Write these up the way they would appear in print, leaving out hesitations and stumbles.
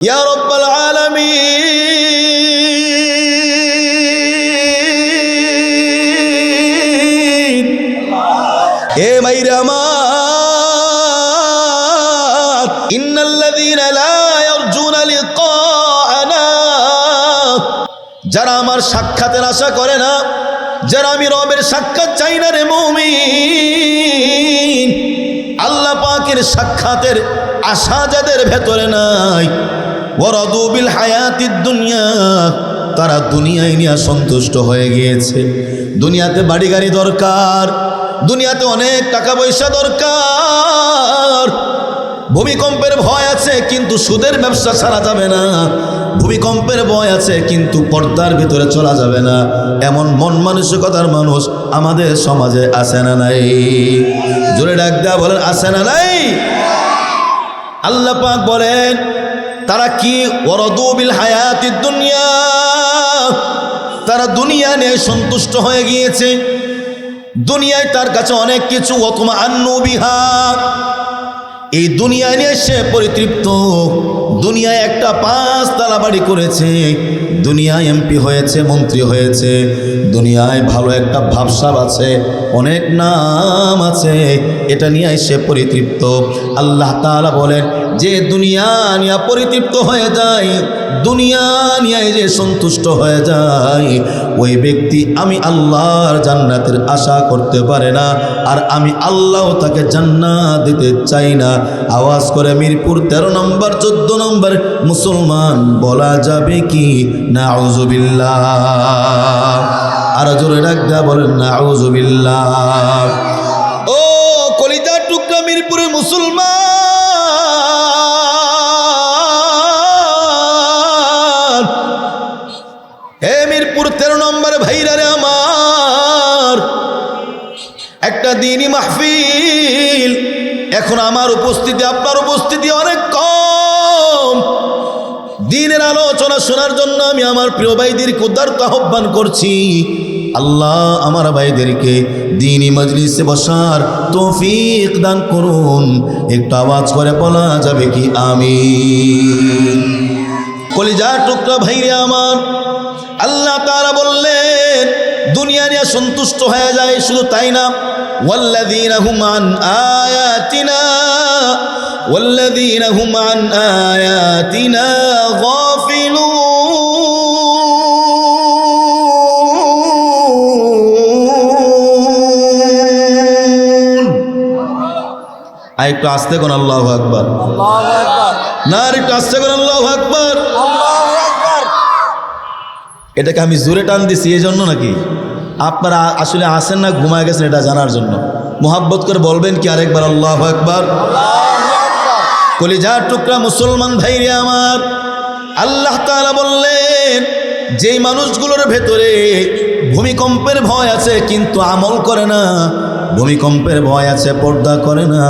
ইয়া রাব্বাল আলামিন। এ মাইরা আমার, ইন্নাল্লাযীনা লা ইয়ারজুনা লিকাআনা, যারা আমার সাক্ষাতের আশা করে না, যারা আমি রবের সাক্ষাৎ চাই না রে মুমিন, আল্লাহ পাকের সাক্ষাতের আশা যাদের ভেতরে নাই, ওয়ারাদু বিল হায়াতিদ দুনিয়া, তারা দুনিয়ায় নিয়ে সন্তুষ্ট হয়ে গিয়েছে। দুনিয়াতে বাড়ি গাড়ি দরকার, দুনিয়াতে অনেক টাকা পয়সা দরকার, ভূমিকম্পের ভয় আছে কিন্তু সুদের ব্যবসা ছাড়া যাবে না, ভূমিকম্পের ভয় আছে কিন্তু পর্দার ভিতরে চলা যাবে না, এমন মন মানসিকতার মানুষ আমাদের সমাজে আছে না নাই? জোরে ডাক দেয়া বলেন, আছে না নাই? আল্লাহ পাক বলেন তারা কি, ওয়ারাদু বিল হায়াতিদ দুনিয়া, তারা দুনিয়া নিয়ে সন্তুষ্ট হয়ে গিয়েছে, দুনিয়ায় তার কাছে অনেক কিছু, ওয়াতমাআন্নু বিহা, এই দুনিয়া নিয়ে সে পরিতৃপ্ত। দুনিয়ায় একটা 5 তলা বাড়ি করেছে, দুনিয়ায় এমপি হয়েছে, মন্ত্রী হয়েছে, দুনিয়ায় ভালো একটা ভাবসাব আছে, অনেক নাম আছে, এটা নিয়ে সে পরিতৃপ্ত। আল্লাহ তাআলা বলেন যে দুনিয়া নিয়ে পরিতৃপ্ত হয়ে যায়, দুনিয়া নিয়ে যে সন্তুষ্ট হয়ে যায়, ওই ব্যক্তি আমি আল্লাহর জান্নাতের আশা করতে পারে না, আর আমি আল্লাহ তাকে জান্নাত দিতে চাই না। আওয়াজ করে মিরপুর 13 নম্বর 14 নম্বর মুসলমান বলা যাবে কি নাউজুবিল্লাহ? আর জোরে ডাক দেয়া বলেন নাউজুবিল্লাহ। ও কলিজার টুকরা মিরপুরের মুসলমান, হে মিরপুর 13 নম্বর ভাইরা রে আমার, একটা দ্বীনি মাহফিল, এখন আমার উপস্থিতি আপনার উপস্থিতি অনেক কম, দ্বীনের আলোচনা শোনার জন্য আমি আমার প্রিয় ভাইদেরকে উদারত আহ্বান করছি, আল্লাহ আমার ভাইদেরকে দ্বীনি মজলিসে বসার তৌফিক দান করুন। একটু আওয়াজ করে বলা যাবে কি আমিন? কলিজার টুকরা ভাইরে আমার, আল্লাহ তাআলা বললেন দুনিয়া নিয়ে সন্তুষ্ট হয়ে যায়, শুধু তাই না, ওয়াল্লাযীনা হুম আন আয়াতিনা গাফিলুন। আর একটু আস্তে কোন আল্লাহু আকবার, না আর একটু আস্তে কোন আল্লাহু আকবার। এটাকে আমি জোরে টান দিছি এই জন্য নাকি আপনারা আসলে আসেন না ঘুমায় গেছেন এটা জানার জন্য? মোহাব্বত করে বলবেন কি আরেকবার আল্লাহু আকবার? কলিজার টুকরা মুসলমান ভাইরে আমার, আল্লাহ তাআলা বললেন যেই মানুষগুলোর ভেতরে ভূমিকম্পের ভয় আছে কিন্তু আমল করে না, ভূমিকম্পের ভয় আছে পর্দা করে না,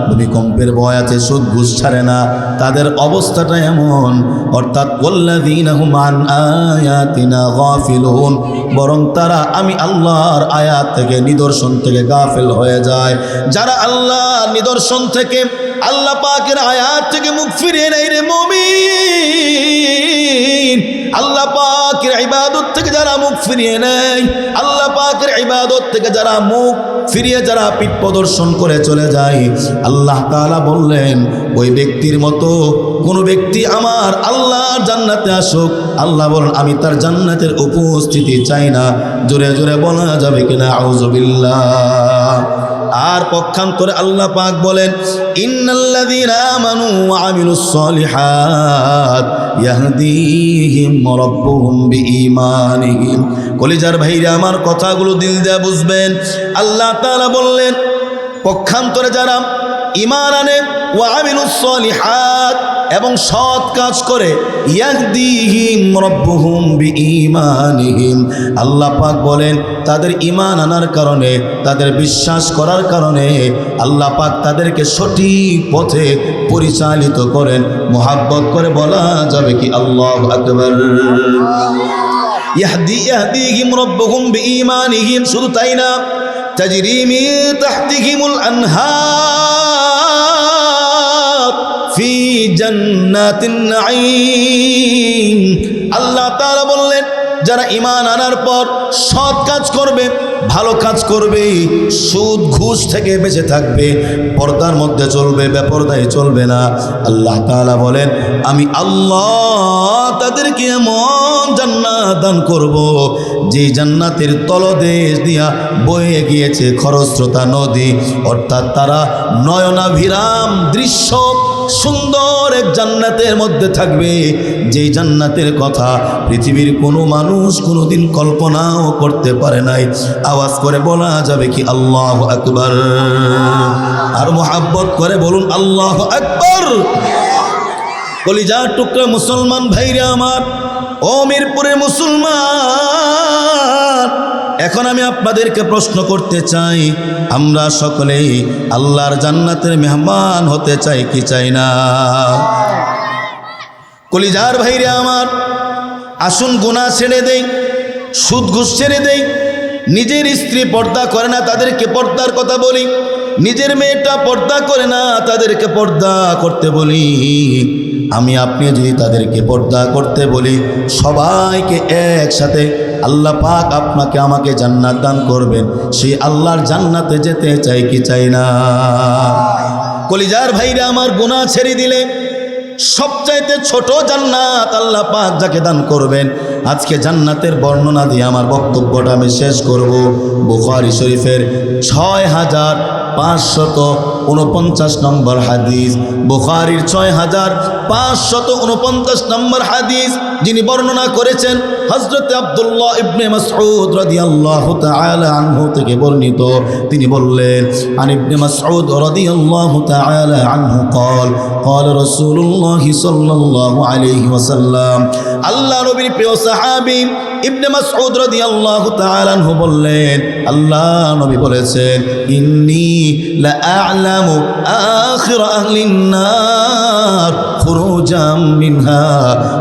ভূমিকম্পের ভয় আছে সুদ ঘুষ ছাড়ে না, তাদের অবস্থাটা এমন, অর্থাৎ ওয়াল্লাযীনা হুম আন আয়াতিনা গাফিলুন, বরং তারা আমি আল্লাহর আয়াত থেকে নিদর্শন থেকে গাফিল হয়ে যায়। যারা আল্লাহর নিদর্শন থেকে, আল্লাহ পাকের আয়াত থেকে মুখ ফিরিয়ে নেয় রে মুমিন, আল্লাহ পাকের ইবাদত থেকে যারা মুখ ফিরিয়ে নেয়, আল্লাহ পাকের ইবাদত থেকে যারা মুখ ফিরিয়ে যারা পিঠ প্রদর্শন করে চলে যায়, আল্লাহ তাআলা বললেন ওই ব্যক্তির মতো কোন ব্যক্তি আমার আল্লাহর জান্নাতে আসুক, আল্লাহ বলেন আমি তার জান্নাতের উপস্থিতি চাই না। জোরে জোরে বলা যাবে কিনা আউযুবিল্লাহ? আর পক্ষান্তরে আল্লাহ পাক বলেন ইন্নাল্লাযীনা আমানু ওয়া আমিলুস সলিহাত ইয়াহদিহিম রাব্বুহুম বিঈমানিহিম। কলিজার ভাইরা আমার কথাগুলো দিল দিয়ে বুঝবেন। আল্লাহ তাআলা বললেন পক্ষান্তরে যারা ঈমান আনে ওয়া আমিলুস সলিহাত এবং সৎ কাজ করে, ইয়াহদিহিম রাব্বুহুম বিঈমানিহিম, আল্লাহ পাক বলেন তাদের ঈমান আনার কারণে, তাদের বিশ্বাস করার কারণে আল্লাহ পাক তাদেরকে সঠিক পথে পরিচালিত করেন। মুহাব্বত করে বলা যাবে কি আল্লাহু আকবার? ইয়াহদিহিম রাব্বুহুম বিঈমানিহিম, শুধু তাই না, তাজরি মিন তাহতিহিমুল আনহার ফি জান্নাতিন নাঈম। আল্লাহ তাআলা বললেন, যারা ঈমান আনার পর সৎ কাজ করবে, ভালো কাজ করবে, সুদ ঘুষ থেকে বেঁচে থাকবে, পর্দার মধ্যে চলবে, বেপরদায় চলবে না, আল্লাহ তাআলা বলেন আমি আল্লাহ তাদেরকে এমন জান্নাত দান করব, যে জান্নাতের তলদেশ দিয়া বয়ে গিয়েছে খরস্রোতা নদী। অর্থাৎ তারা নয়নাভিরাম দৃশ্য সুন্দর এক জান্নাতের মধ্যে থাকবে, যেই জান্নাতের কথা পৃথিবীর কোনো মানুষ কোনোদিন কল্পনাও করতে পারে নাই। আওয়াজ করে বলা যাবে কি আল্লাহু আকবার? আর মুহাব্বত করে বলুন আল্লাহু আকবার। কলিজার টুকরা মুসলমান ভাইরা আমার, ও মিরপুরের মুসলমান, এখন আমি আপনাদেরকে প্রশ্ন করতে চাই, আমরা সকলেই আল্লাহর জান্নাতের মেহমান হতে চাই কি চাই না? কলিজার ভাইরা আমার, আসুন গুনাহ ছেড়ে দেই, সুদ ঘুষ ছেড়ে দেই। নিজের স্ত্রী পর্দা করে না, তাদেরকে পর্দার কথা বলি। নিজের মেয়েটা পর্দা করে না, তাদেরকে পর্দা করতে বলি। আমি আপনি যদি তাদেরকে পর্দা করতে বলি, সবাইকে একসাথে আল্লাহ পাক আপনাকে আমাকে জান্নাত দান করবেন। সেই আল্লাহর জান্নাতে যেতে চাই কি চাই না? কলিজার ভাইরা আমার, গুনাহ ছেড়ে দিলে সবচাইতে ছোট জান্নাত আল্লাহ পাক যাকে দান করবেন। আজকে জান্নাতের বর্ণনা দিয়ে আমার বক্তব্যটা আমি শেষ করব। বুখারী শরীফের 6549 নম্বর হাদিস, বুখারীর 6549 নম্বর হাদিস যিনি বর্ণনা করেছেন হযরত আব্দুল্লাহ ইবনে মাসউদ রাদিয়াল্লাহু তাআলা আনহু থেকে বর্ণিত। তিনি বললেন, আন ইবনে মাসউদ রাদিয়াল্লাহু তাআলা আনহু قال قال رسول الله صلى الله عليه وسلم। আল্লাহ নবীর প্রিয় সাহাবী ইবনে মাসউদ রাদিয়াল্লাহু তাআলা আনহু বললেন, আল্লাহ নবী বলেছেন, ইন্নী লা আ'লামু আখির আহলিন নার খুরুজাম মিনহা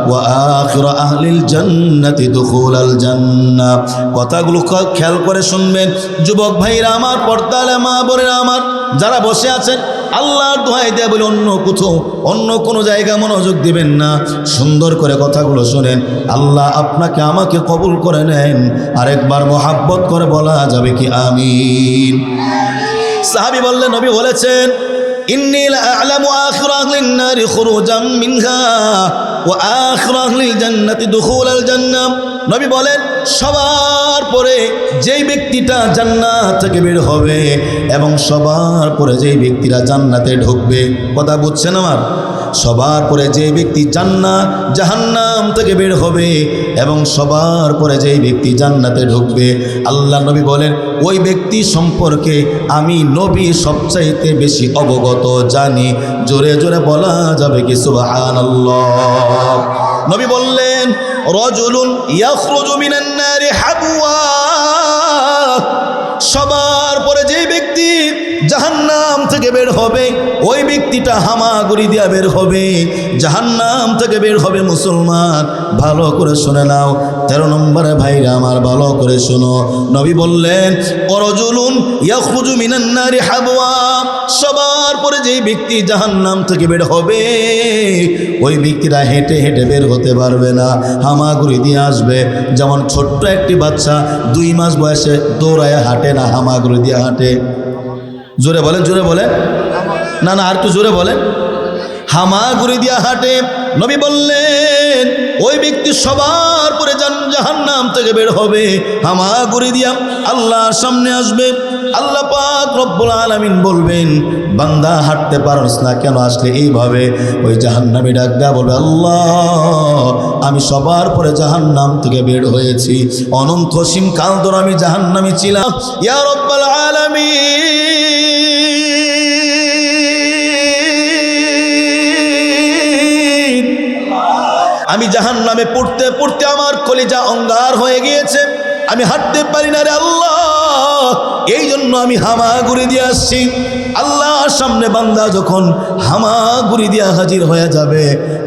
ওয়া আখির আহলিল জান্নাতি দুখুলাল জান্নাহ। কথাগুলো খেয়াল করে শুনবেন যুবক ভাইরা আমার, পর্দালে মা বোনেরা আমার, যারা বসে আছেন আল্লাহর দোহাই দেয়া বলে অন্য কোনো জায়গা মনোযোগ দিবেন না। সুন্দর করে কথাগুলো শোনেন। আল্লাহ আপনাকে আমাকে কবুল করে নেন। আরেকবার মোহাব্বত করে বলা যাবে কি আমিন? সাহাবী বললেন, নবী বলেছেন, ইন্নী লা আ'লামু আখির আহলিন নারি খুরুজাম মিনহা ওয়া আখির আহলিল জান্নাতি দুখুলাল জান্নাহ। নবী বলেন, সবার পরে যেই ব্যক্তিটা জান্নাত থেকে বের হবে এবং সবার পরে যেই ব্যক্তিরা জান্নাতে ঢুকবে, কথা বুঝছেন আমার? সবার পরে যেই ব্যক্তি জাহান্নাম থেকে বের হবে এবং সবার পরে যেই ব্যক্তি জান্নাতে ঢুকবে, আল্লাহ নবী বলেন ওই ব্যক্তি সম্পর্কে আমি নবী সবচাইতে বেশি অবগত, জানি। জোরে জোরে বলা যাবে কি সুবহানাল্লাহ? নবী বললেন, রাজুলুন ইয়াখরুজু মিনান নারি হাবওয়া। সবার পরে যেই ব্যক্তি জাহান্নাম থেকে বের হবে, ওই ব্যক্তিটা হামাগুড়ি দিয়া বের হবে, জাহান্নাম থেকে বের হবে। মুসলমান ভালো করে শুনে নাও। 13 নম্বরে ভাইরা আমার, ভালো করে শোনো। নবী বললেন, ওয়ারাজুলুন ইয়াখরুজু মিনান নারি হাবওয়া। সবার পরে যেই ব্যক্তি জাহান্নাম থেকে বের হবে, ওই ব্যক্তিরা হেঁটে হেঁটে বের হতে পারবে না, হামাগুড়ি দিয়ে আসবে। যেমন ছোট্ট একটি বাচ্চা 2 মাস বয়সে দৌড়ায় হাঁটে না, হামাগুড়ি দিয়ে হাঁটে। জোরে বলেন, জোরে বলেন, না না আর একটু জোরে বলেন। হামাগুড়ি দিয়া হাঁটে। নবী বললেন ওই ব্যক্তি সবার পরে জাহান্নাম থেকে বের হবে, হামাগুড়ি দিয়া আল্লাহর সামনে আসবে। আল্লাহ পাক রব্বুল আলামিন বলবেন, বান্দা হাঁটতে পারস না কেন, আসলে এইভাবে। ওই জাহান্নামী ডাক দেয়া বলবে, আল্লাহ আমি সবার পরে জাহান্নাম থেকে বের হয়েছি, অনন্ত সীম কাল ধরে আমি জাহান্নামী ছিলাম। ইয়া রব্বুল আলামিন, আমি জাহান্নামে পড়তে পড়তে আমার কলিজা অঙ্গার হয়ে গিয়েছে, আমি হাঁটতে পারি না রে আল্লাহ, এই জন্য আমি হামাগুড়ি দিয়ে আসছি। আল্লাহর সামনে বান্দা যখন হামাগুড়ি দিয়া হাজির হয়ে যাবে,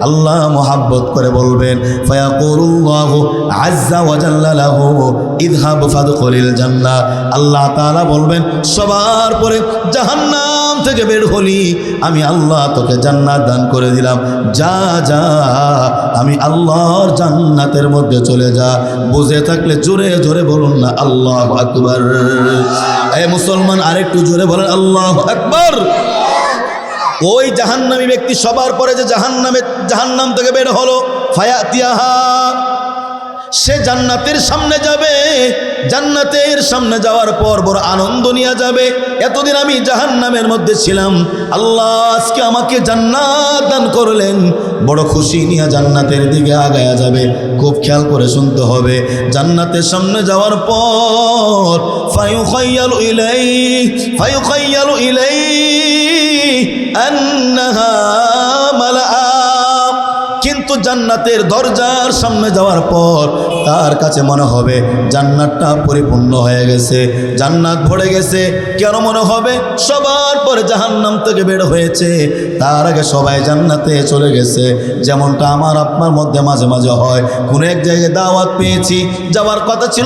আল্লাহ মোহাব্বত করে বলবেন, ফায়াকুলুল্লাহু আজ্জা ওয়া জাল্লা লাহু ইযহাব ফাদখুলিল জান্নাহ। আল্লাহ তাআলা বলবেন, সবার পরে জাহান্নাম থেকে বের হলি আমি আল্লাহ তোকে জান্নাত দান করে দিলাম, যা যা আমি আল্লাহর জান্নাতের মধ্যে চলে যা। বুঝে থাকলে জোরে জোরে বলুন না আল্লাহু আকবার। এ মুসলমান আরেকটু জোরে বলেন আল্লাহু আকবার। ওই জাহান্নামী ব্যক্তি সবার পরে যে জাহান্নাম থেকে বের হলো, ফায়াতিয়াহা, সে জান্নাতের সামনে যাবে। জান্নাতের সামনে যাওয়ার পর বড় আনন্দ নিয়ে যাবে, এতদিন আমি জাহান্নামের মধ্যে ছিলাম, আল্লাহ আজকে আমাকে জান্নাত দান করলেন। বড় খুশি নিয়ে জান্নাতের দিকে আগায়া যাবে। খুব খেয়াল করে শুনতে হবে, জান্নাতের সামনে যাওয়ার পর ফায়ুখায়্যালু ইলাইহি আন্নাহা মালাআ, কিন্তু জান্নাতের দরজার সামনে যাওয়ার পর তার কাছে মনে হবে জান্নাতটা পরিপূর্ণ হয়ে গেছে, জান্নাত ভরে গেছে। কেন মনে হবে? সবার পরে জাহান্নাম থেকে বের হয়েছে, তার আগে সবাই জান্নাতে চলে গেছে। যেমনটা আমার আপনার মধ্যে মাঝে মাঝে হয়, কোনো এক জায়গায় দাওয়াত পেয়েছি, যাওয়ার কথা ছিল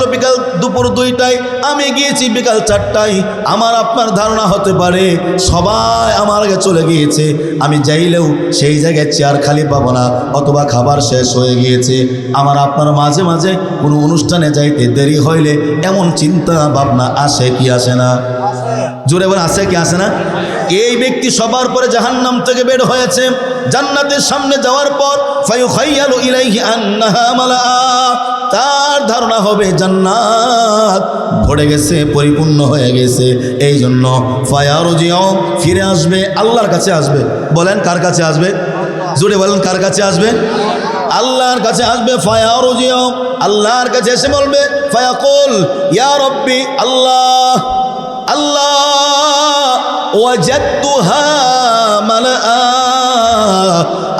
দুপুর 2টায়, আমি গিয়েছি বিকাল 4টায়। আমার আপনার ধারণা হতে পারে সবাই আমার আগে চলে গিয়েছে, আমি যাইলেও সেই জায়গায় চেয়ার খালি পাবো না, অথবা খাবার শেষ হয়ে গিয়েছে। আমার আপনার মাঝে মাঝে কোনো অনুষ্ঠানে যাইতে দেরি হইলে এমন চিন্তা ভাবনা আসে কি আসে না? জোরে বলে আসে কি আসে না? এই ব্যক্তি সবার পরে জাহান্নাম থেকে বের হয়েছে, জান্নাতের সামনে যাওয়ার পর ফায়ুখায়্যালু ইলাইহি আন্নাহা মালাআ, তার ধারণা হবে জান্নাত ভরে গেছে, পরিপূর্ণ হয়ে গেছে। এই জন্য ফায়ারজিউ, ফিরে আসবে, আল্লাহর কাছে আসবে। বলেন কার কাছে আসবে? জোরে বলেন কার কাছে আসবে? আল্লাহর কাছে আসবে। ফায়ারজিউ, আল্লাহর কাছে এসে বলবে ফায়াকুল ইয়া রব্বি, আল্লাহ আল্লাহ ওয়াজাদতুহা মালাআ,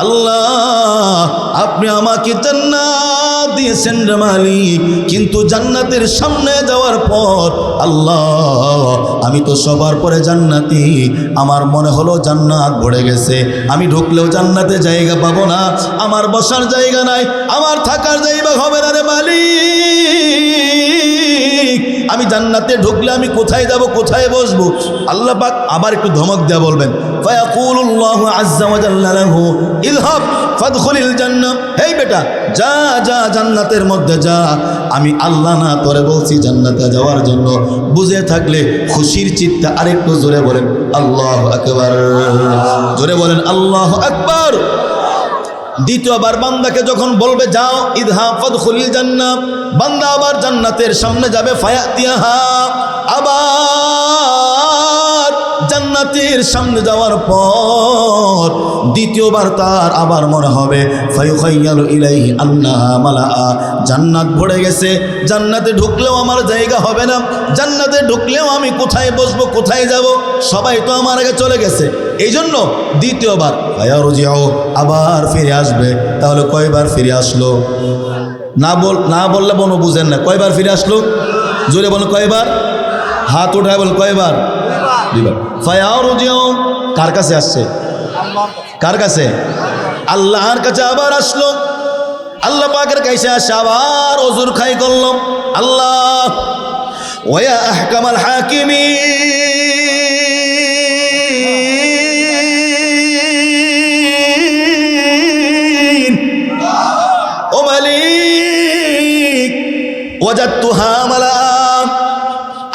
আল্লাহ আপনি আমাকে জান্নাত দিয়েছেন রে মালিক, কিন্তু জান্নাতের সামনে যাওয়ার পর আল্লাহ আমি তো সবার পরে জান্নাতি, আমার মনে হলো জান্নাত ভরে গেছে, আমি ঢুকলেও জান্নাতে জায়গা পাবো না, আমার বসার জায়গা নাই, আমার থাকার জায়গা হবে না রে মালিক, আমি জান্নাতে ঢুকলে আমি কোথায় যাব, কোথায় বসবো? আল্লাহ পাক আবার একটু ধমক দেয়া বলবেন, ফায়াকুলুল্লাহু আযজা ওয়া জাল্লা লাহু ইযহাব ফাদখুলিল জান্নাহ, হেই বেটা যা যা জান্নাতের মধ্যে যা, আমি আল্লাহ না তোরে বলছি জান্নাতে যাওয়ার জন্য। বুঝে থাকলে খুশির চিত্তে আরেকটু জোরে বলেন আল্লাহু আকবার। জোরে বলেন আল্লাহু আকবার। দ্বিতীয়বার বান্দাকে যখন বলবে যাও, ইযহাব ফাদখুলিল জান্নাহ, বান্দা আবার জান্নাতের সামনে যাবে। ফায়াতিয়াহা, আবার জান্নাতের সামনে যাওয়ার পর দ্বিতীয়বার তার আবার মনে হবে ফায়ুখায়্যালু ইলাইহি আন্নাহা মালাআ, জান্নাত ভরে গেছে, জান্নাতে ঢুকলেও আমার জায়গা হবে না, জান্নাতে ঢুকলেও আমি কোথায় বসবো, কোথায় যাব, সবাই তো আমার আগে চলে গেছে। এই জন্য দ্বিতীয়বার ফায়ারজিউ, আবার ফিরে আসবে। তাহলে কয়বার ফিরে আসলো? না বললে বনো বুঝেন না, কয়বার ফিরে আসলো? জোরে বলো কয়বার? হাত উঠায় বল কয়বার? দুইবার। ফায়ারজিউ, কার কাছে আসছে? কার কাছে? আল্লাহর কাছে আবার আসলো। আল্লাহ পাকের কাছে আসে আবার ওযুর খাই করল, আল্লাহ ওয়া আহকামাল হাকিমিন, ও মালিক ওয়াজাদতুহা মালাআ,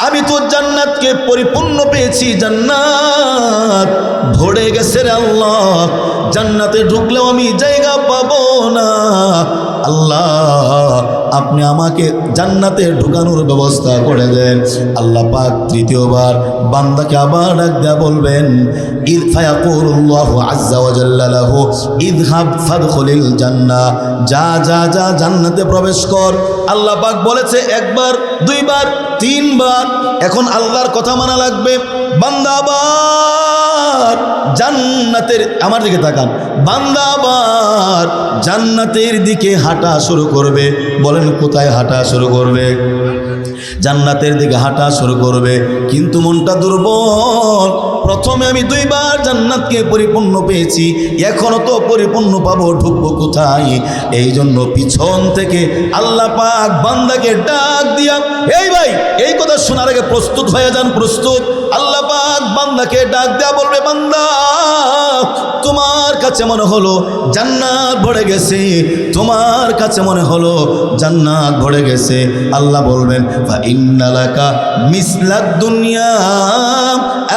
আমি তো জান্নাতকে পরিপূর্ণ পেয়েছি, জান্নাত ভরে গেছে রে আল্লাহ, জান্নাতে ঢুকলেও আমি জায়গা পাবো না, আল্লাহ আপনি আমাকে জান্নাতে ঢুকানোর ব্যবস্থা করে দেন। আল্লাহ পাক তৃতীয়বার বান্দাকে আবার ডাক দেয়া বলবেন, ইয ফায়াকুলুল্লাহু আযজা ওয়া জাল্লা লাহু ইযহাব ফাদখুলিল জান্নাহ, যা যা যা জান্নাতে প্রবেশ কর। আল্লাহ পাক বলেছে একবার, দুইবার, তিনবার, এখন আল্লাহর কথা মানা লাগবে। বান্দা আবার জান্নাতের, আমার দিকে তাকান, বান্দা আবার জান্নাতের দিকে হাঁটা শুরু করবে। বলেন কোথায় হাঁটা শুরু করবে? জান্নাতের দিকে হাঁটা শুরু করবে, কিন্তু মনটা দুর্বল, প্রথমে আমি 2 বার জান্নাতকে পরিপূর্ণ পেয়েছি, এখনো তো পরিপূর্ণ পাবো, ঢুকবো কোথায়? এই জন্য পিছন থেকে আল্লাহ পাক বান্দাকে ডাক দিয়া, এই ভাই এই কথা শোনার আগে প্রস্তুত হয়ে যান, প্রস্তুত। আল্লাহ পাক বান্দাকে ডাক দেয়া বলবে, বান্দা তোমার কাছে মনে হলো জান্নাত ভরে গেছে, তোমার কাছে মনে হলো জান্নাত ভরে গেছে। আল্লাহ বলবেন, ফা ইন্নালাকা মিসলাদ দুনিয়া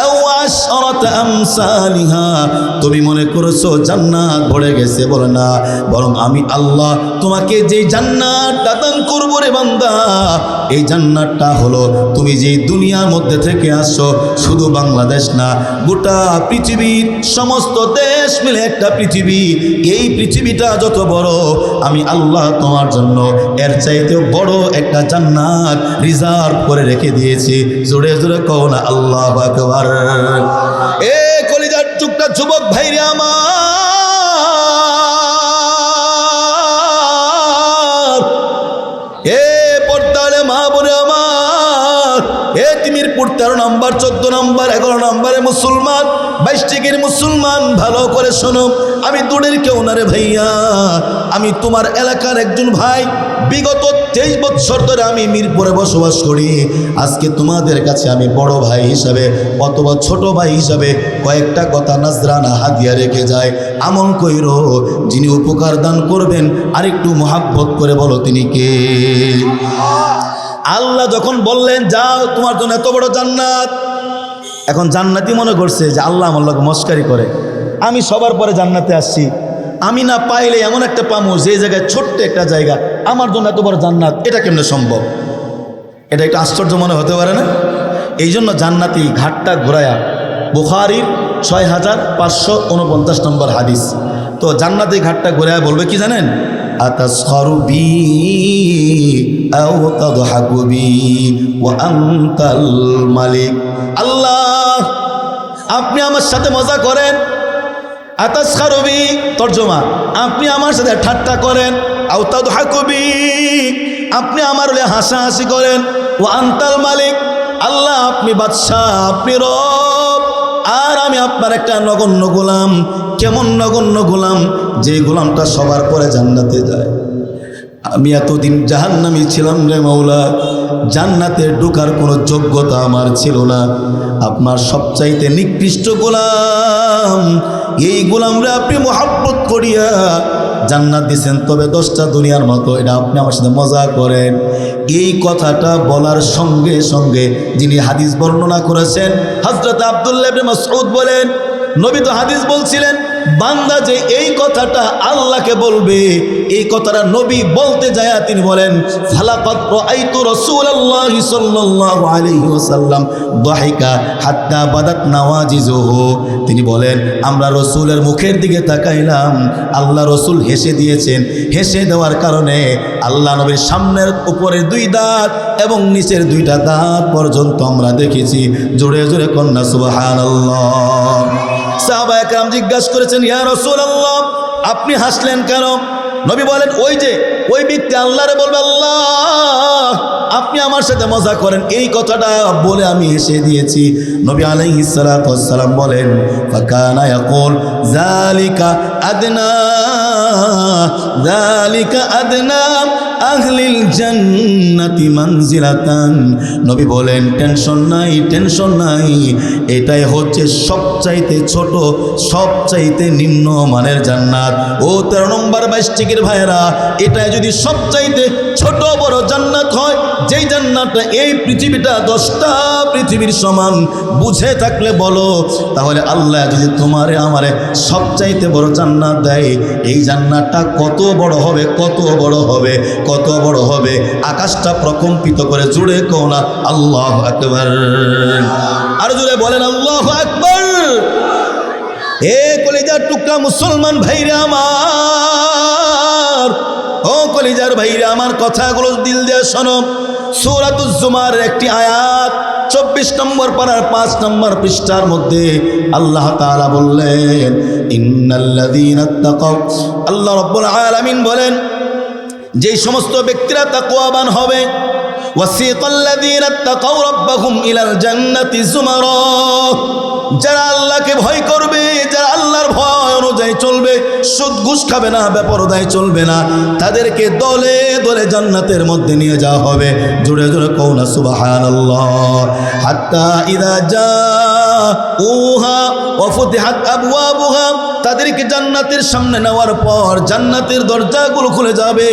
আও আশরাত আমসালিহা, তুমি মনে করেছো জান্নাত ভরে গেছে, বলে না, বরং আমি আল্লাহ তোমাকে যে জান্নাতটা দান করব রে বান্দা, এই জান্নাতটা হলো তুমি যেই দুনিয়ার মধ্যে থেকে আসছো, শুধু বাংলাদেশ না, গোটা পৃথিবীর সমস্ত দেশ মিলে একটা পৃথিবী। এই পৃথিবীটা যত বড়, আমি আল্লাহ তোমার জন্য এর চাইতেও বড় একটা জান্নাত রিজার্ভ করে রেখে দিয়েছি। জোরে জোরে কও না আল্লাহু আকবার। এ কলিজার টুকরা যুবক ভাইরে আমার, এ পর্দারে মা বোনে আমার, এ তিমিরপুর 13 নম্বর 14 নম্বর 11 নম্বরে মুসলমান, 22 ডিগ্রির মুসলমান, ভালো করে শোনো, আমি দূরের কেউ না রে ভাইয়া, আমি তোমার এলাকার একজন ভাই। বিগত 23 বছর ধরে আমি মিরপুরে বসবাস করি। আজকে তোমাদের কাছে আমি বড় ভাই হিসাবে অথবা ছোট ভাই হিসাবে কয়েকটা কথা নাজরানা হাদিয়া রেখে যায়। আমল কইরো, যিনি উপকার দান করবেন আরেকটু মহাব্বত করে বলো তিনি কে? আল্লাহ যখন বললেন যাও তোমার জন্য এত বড় জান্নাত, এখন জান্নাতি মনে করছে যে আল্লাহ আমার লোক মস্কারি করে, আমি সবার পরে জান্নাতে আসছি, আমি না পাইলে এমন একটা পামো যে জায়গায় ছোট্ট একটা জায়গা, আমার জন্য এত বড় জান্নাত, এটা কেমনে সম্ভব? এটা একটু আশ্চর্য মনে হতে পারে না? এই জন্য জান্নাতি ঘাটটা ঘোরায়া, বুখারীর 6549 নম্বর হাদিস। তো জান্নাতি ঘাটটা ঘোরায়া বলবে কি জানেন? আতাসখারু বি আও তাদহাকু বি ওয়া আনতাল মালিক। আল্লাহ আপনি আমার সাথে মজা করেন, আতাসখারু বি তরজমা, আপনি আমার সাথে ঠাট্টা করেন, আও তাদহাকু বি আপনি আমার হলে হাসাহাসি করেন, ওয়া আনতাল মালিক আল্লাহ আপনি বাদশাহ, আপনি রব, আর আমি আপনার একটা নগণ্য গোলাম। কেমন নগণ্য গোলাম? যে গোলামটা সবার পরে জান্নাতে যায়। আমি এতদিন জাহান্নামী ছিলাম রে মাওলা, জান্নাতে ঢোকার কোনো যোগ্যতা আমার ছিল না। আপনার সবচাইতে নিকৃষ্ট গোলাম, এই গোলামরে আপনি মহব্বত করিয়া জান্নাত দিয়েছেন, তবে 10টা দুনিয়ার মতো, এটা আপনি আমার সাথে মজা করেন। এই কথাটা বলার সঙ্গে সঙ্গে যিনি হাদিস বর্ণনা করেছেন হযরত আব্দুল্লাহ ইবনে মাসউদ বলেন, নবী তো হাদিস বলছিলেন, বান্দা যে এই কথাটা আল্লাহকে বলবে, এই কথাটা নবী বলতে যায় তিনি বলেন, ফালাকাদ রাআইতু রাসূলুল্লাহি সাল্লাল্লাহু আলাইহি ওয়াসাল্লাম দাহিকা হাত্তা বাদাত নাওয়াজিজুহু। তিনি বলেন আমরা রাসূলের মুখের দিকে তাকাইলাম, আল্লাহ রাসূল হেসে দিয়েছেন, হেসে দেওয়ার কারণে আল্লাহ নবীর সামনের উপরের 2 দাঁত এবং নিচের 2টা দাঁত পর্যন্ত আমরা দেখেছি। জোরে জোরে কন্যা সুবহানাল্লাহ। সাহাবায়ে কেরাম জিজ্ঞাসা করেছেন, ইয়া রাসূলুল্লাহ আপনি হাসলেন কেন? নবী বলেন, ওই যে ওই ব্যক্তি আল্লাহরে বলবে, আল্লাহ আপনি আমার সাথে মজা করেন, এই কথাটা বলে আমি হেসে দিয়েছি। নবী আলাইহিস সালাতু ওয়াস সালাম বলেন, ফাকানা ইয়াকুল যালিকা আদনা আহলিল জান্নাতি মানজিলাতান। নবী বলেন, টেনশন নাই, এটাই হচ্ছে সবচাইতে ছোট, সবচাইতে নিম্ন মানের জান্নাত। ও 13 নম্বর 22 ডিগ্রির ভাইরা, এটাই যদি সবচাইতে ছোট বড় জান্নাত হয়, যেই জান্নাতটা এই পৃথিবীটা 10টা পৃথিবীর সমান, বুঝে থাকলে বলো, তাহলে আল্লাহ যদি তোমারে আমারে সবচাইতে বড় জান্নাত দেয়, এই জান্নাতটা কত বড় হবে, কত বড় হবে, কত বড় হবে? আকাশটা প্রকম্পিত করে জুড়ে কও না আল্লাহু আকবার। আর জুড়ে বলেন আল্লাহু আকবার। এ কলিজার টুকরা মুসলমান ভাইরা আমার, ও কলিজার ভাইরা আমার, কথাগুলো দিল দিয়ে শোনো। সূরাতুজ জুমার একটি আয়াত 24 নম্বর পারার 5 নম্বর পৃষ্ঠার মধ্যে আল্লাহ তাআলা বললেন, ইন্নাল্লাযীনা তাকাও, আল্লাহ রাব্বুল আলামিন বলেন, যেই সমস্ত ব্যক্তিরা তাকওয়াবান হবে, ওয়াসিকাল্লাযীনা তাকাও রাব্বাহুম ইলাল জান্নাতি যুমারা, যারা আল্লাহকে ভয় করবে, যারা আল্লাহর ভয় অনুযায়ী চলবে, সুদ ঘুষ খাবে না, বেপরদায় চলবে না, তাদেরকে দলে দলে জান্নাতের মধ্যে নিয়ে যাওয়া হবে। জোরে জোরে কও না সুবহানাল্লাহ। হাত্তা ইযা জাউহা ওয়া ফুতিহাত আবওয়াবুহা, তাদেরকে জান্নাতের সামনে নেওয়ার পর জান্নাতের দরজাগুলো খুলে যাবে।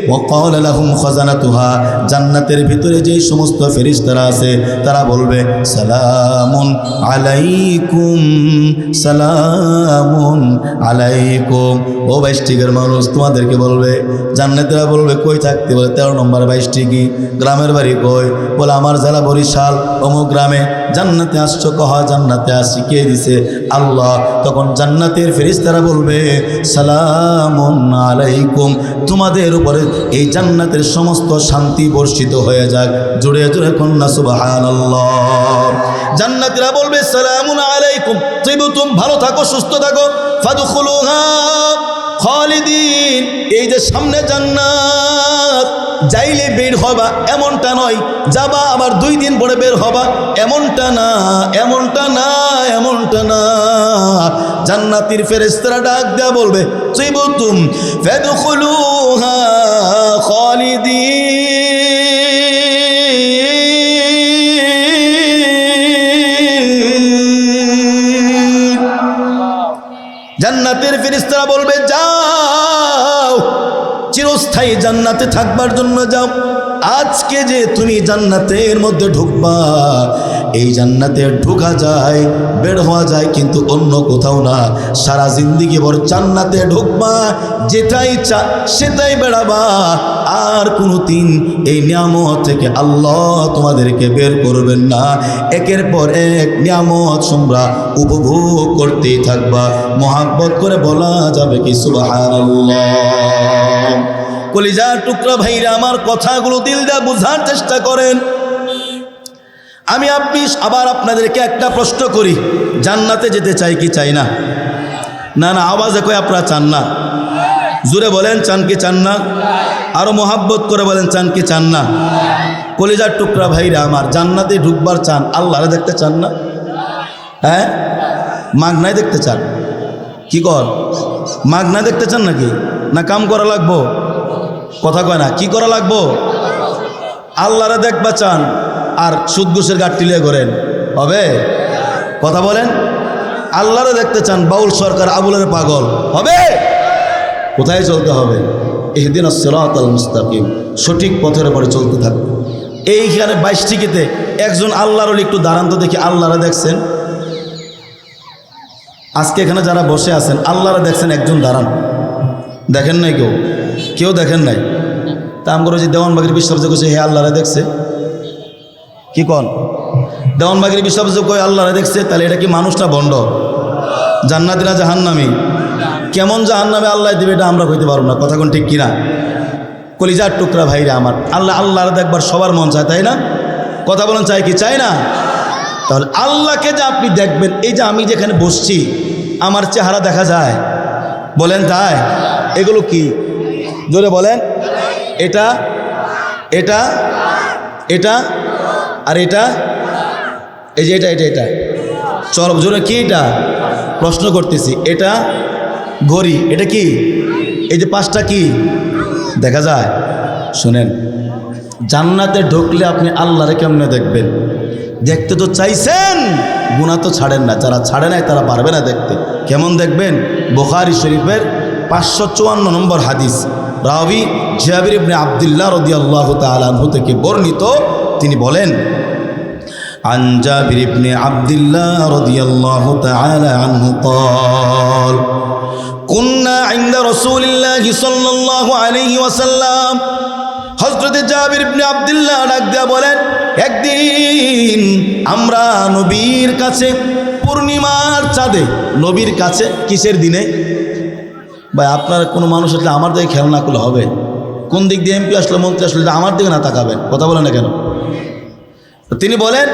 ওয়া ক্বালা লাহুম খাজানাতুহা, জান্নাতের ভিতরে যে সমস্ত ফেরেশতারা আছে তারা বলবে সালামুন আলাইকুম, সালামুন আলাইকুম। ও 22 টিকের মানুষ, তোমাদেরকে বলবে, জান্নাতীরা বলবে কই থাকতে? বলে 13 নম্বর 22 টিকি। গ্রামের বাড়ি কই? বলে আমার জেলা বরিশাল, অমুক গ্রামে। জান্নাতে আসছো? কহ জান্নাতে আসছি। কে দিছে? আল্লাহ। তখন জান্নাতের ফেরেশতারা বলবে সালামুন আলাইকুম, তোমাদের উপরে এই জান্নাতের সমস্ত শান্তি বর্ষিত হয়ে যাক। জোরে জোরে কন্যা সুবহানাল্লাহ। জান্নাতীরা বলবে সালামুন আলাইকুম তিবতুম, ভালো থাকো, সুস্থ থাকো। ফাদখুলুহা খালিদিন, এই যে সামনে জান্নাত, যাইলে বের হবা এমনটা নয়, যাবা আবার 2 দিন পরে বের হবা এমনটা না, এমনটা না, এমনটা না। জান্নাতীর ফেরেশতারা ডাক দেয়া বলবে তিবতুম ফাদখুলুহা খালিদিন। জান্নাতের ফেরেশতারা বলবে যাও, চিরস্থায়ী জান্নাতে থাকবার জন্য যাও। আজকে যে তুমি জান্নাতের মধ্যে ঢুকবা, এই জান্নাতে ঢোকা যায়, বের হওয়া যায়, কিন্তু অন্য কোথাও না। সারা জিন্দিগি ভর জান্নাতে ঢুকবা, যেটাই ইচ্ছা সেটাই বেড়াবা, আর কোনো দিন এই নিয়ামত থেকে আল্লাহ তোমাদেরকে বের করবেন না। একের পর এক নিয়ামত তোমরা উপভোগ করতেই থাকবা। মহাব্বত করে বলা যাবে কি সুবহানাল্লাহ। কলিজার টুকরা ভাইরা আমার, কথাগুলো দিল দিয়ে বোঝার চেষ্টা করেন। আমি আপনি আবার আপনাদেরকে একটা প্রশ্ন করি, জান্নাতে যেতে চাই কি চাই না? না না, আওয়াজে কই আপনারা চান না? জোরে বলেন চান কি চান না? আরো মহাব্বত করে বলেন চান কি চান না? কলিজার টুকরা ভাইরা আমার, জান্নাতে ঢুকবার চান, আল্লাহরে দেখতে চান না? হ্যাঁ, মাগনায় দেখতে চান? কি কর, মাগনায় দেখতে চান নাকি? না কাম করা লাগবো? কথা কয় না, কি করা লাগবো? আল্লাহরে দেখবা চান আর সুদ ঘুষের গাঠটি লিয়ে ঘোরেন, হবে? কথা বলেন। আল্লাহরে দেখতে চান, বাউল সরকার আবুলের পাগল, হবে? কোথায় চলতে হবে? ইহদিনাস সিরাতাল মুস্তাকিম, সঠিক পথের উপরে চলতে থাকবে। এইখানে 22 টিকিতে একজন আল্লাহর ওলি একটু দাঁড়ান তো দেখি, আল্লাহরে দেখছেন? আজকে এখানে যারা বসে আছেন আল্লাহরে দেখছেন? একজন দাঁড়ান, দেখেন নাই? কেউ দেখেন নাই? তা আমরা যে দেওয়ানবাগির বিশ্বাস করছে হে আল্লাহরে দেখছে, কি কন? দেওয়ানবাগির বিশ্বাস কই আল্লাহরে দেখছে, তাহলে এটা কি মানুষটা ভণ্ড? জান্নাতীরা জাহান্নামী? কেমন জাহান্নামে আল্লাহ দিবে এটা আমরা কইতে পারবো না। কথা কোন ঠিক কিনা? কলিজার টুকরা ভাইরা আমার, আল্লাহরে দেখবার সবার মন চায়, তাই না? কথা বলেন চাই কি চাই না? তাহলে আল্লাহকে যে আপনি দেখবেন, এই যে আমি যেখানে বসছি আমার চেহারা দেখা যায়, বলেন তাই? এগুলো কি? জোরে বলেন। এটা, এটা, এটা, আর এটা, এই যে এটা, এটা, এটা, চল জোরে কি? এটা প্রশ্ন করতেছি। এটা ঘড়ি, এটা কি? এই যে 5টা কি দেখা যায়? শুনেন, জান্নাতে ঢুকলে আপনি আল্লাহরে কেমনে দেখবেন? দেখতে তো চাইছেন, গুনাহ তো ছাড়েন না। যারা ছাড়ে নাই তারা পারবে না দেখতে। কেমন দেখবেন? বুখারী শরীফের 554 নম্বর হাদিস, রাবি জাবির ইবনে আব্দুল্লাহ রাদিয়াল্লাহু তাআলা আনহু থেকে বর্ণিত। তিনি বলেন, আন জাবির ইবনে আব্দুল্লাহ রাদিয়াল্লাহু তাআলা আনহু قال কুন্না ইনদা রাসূলিল্লাহি সাল্লাল্লাহু আলাইহি ওয়াসাল্লাম। হযরত জাবির ইবনে আব্দুল্লাহ ডাক দিয়া বলেন, একদিন আমরা নবীর কাছে পূর্ণিমার চাঁদে, নবীর কাছে কিসের দিনে? ভাই আপনার কোনো মানুষ আসলে আমার দিকে খেয়াল না করলে হবে? কোন দিক দিয়ে এমপি আসলে, মন্ত্রী আসলে আমার দিকে না তাকাবেন? কথা বলেন না কেন? তিনি বলেন,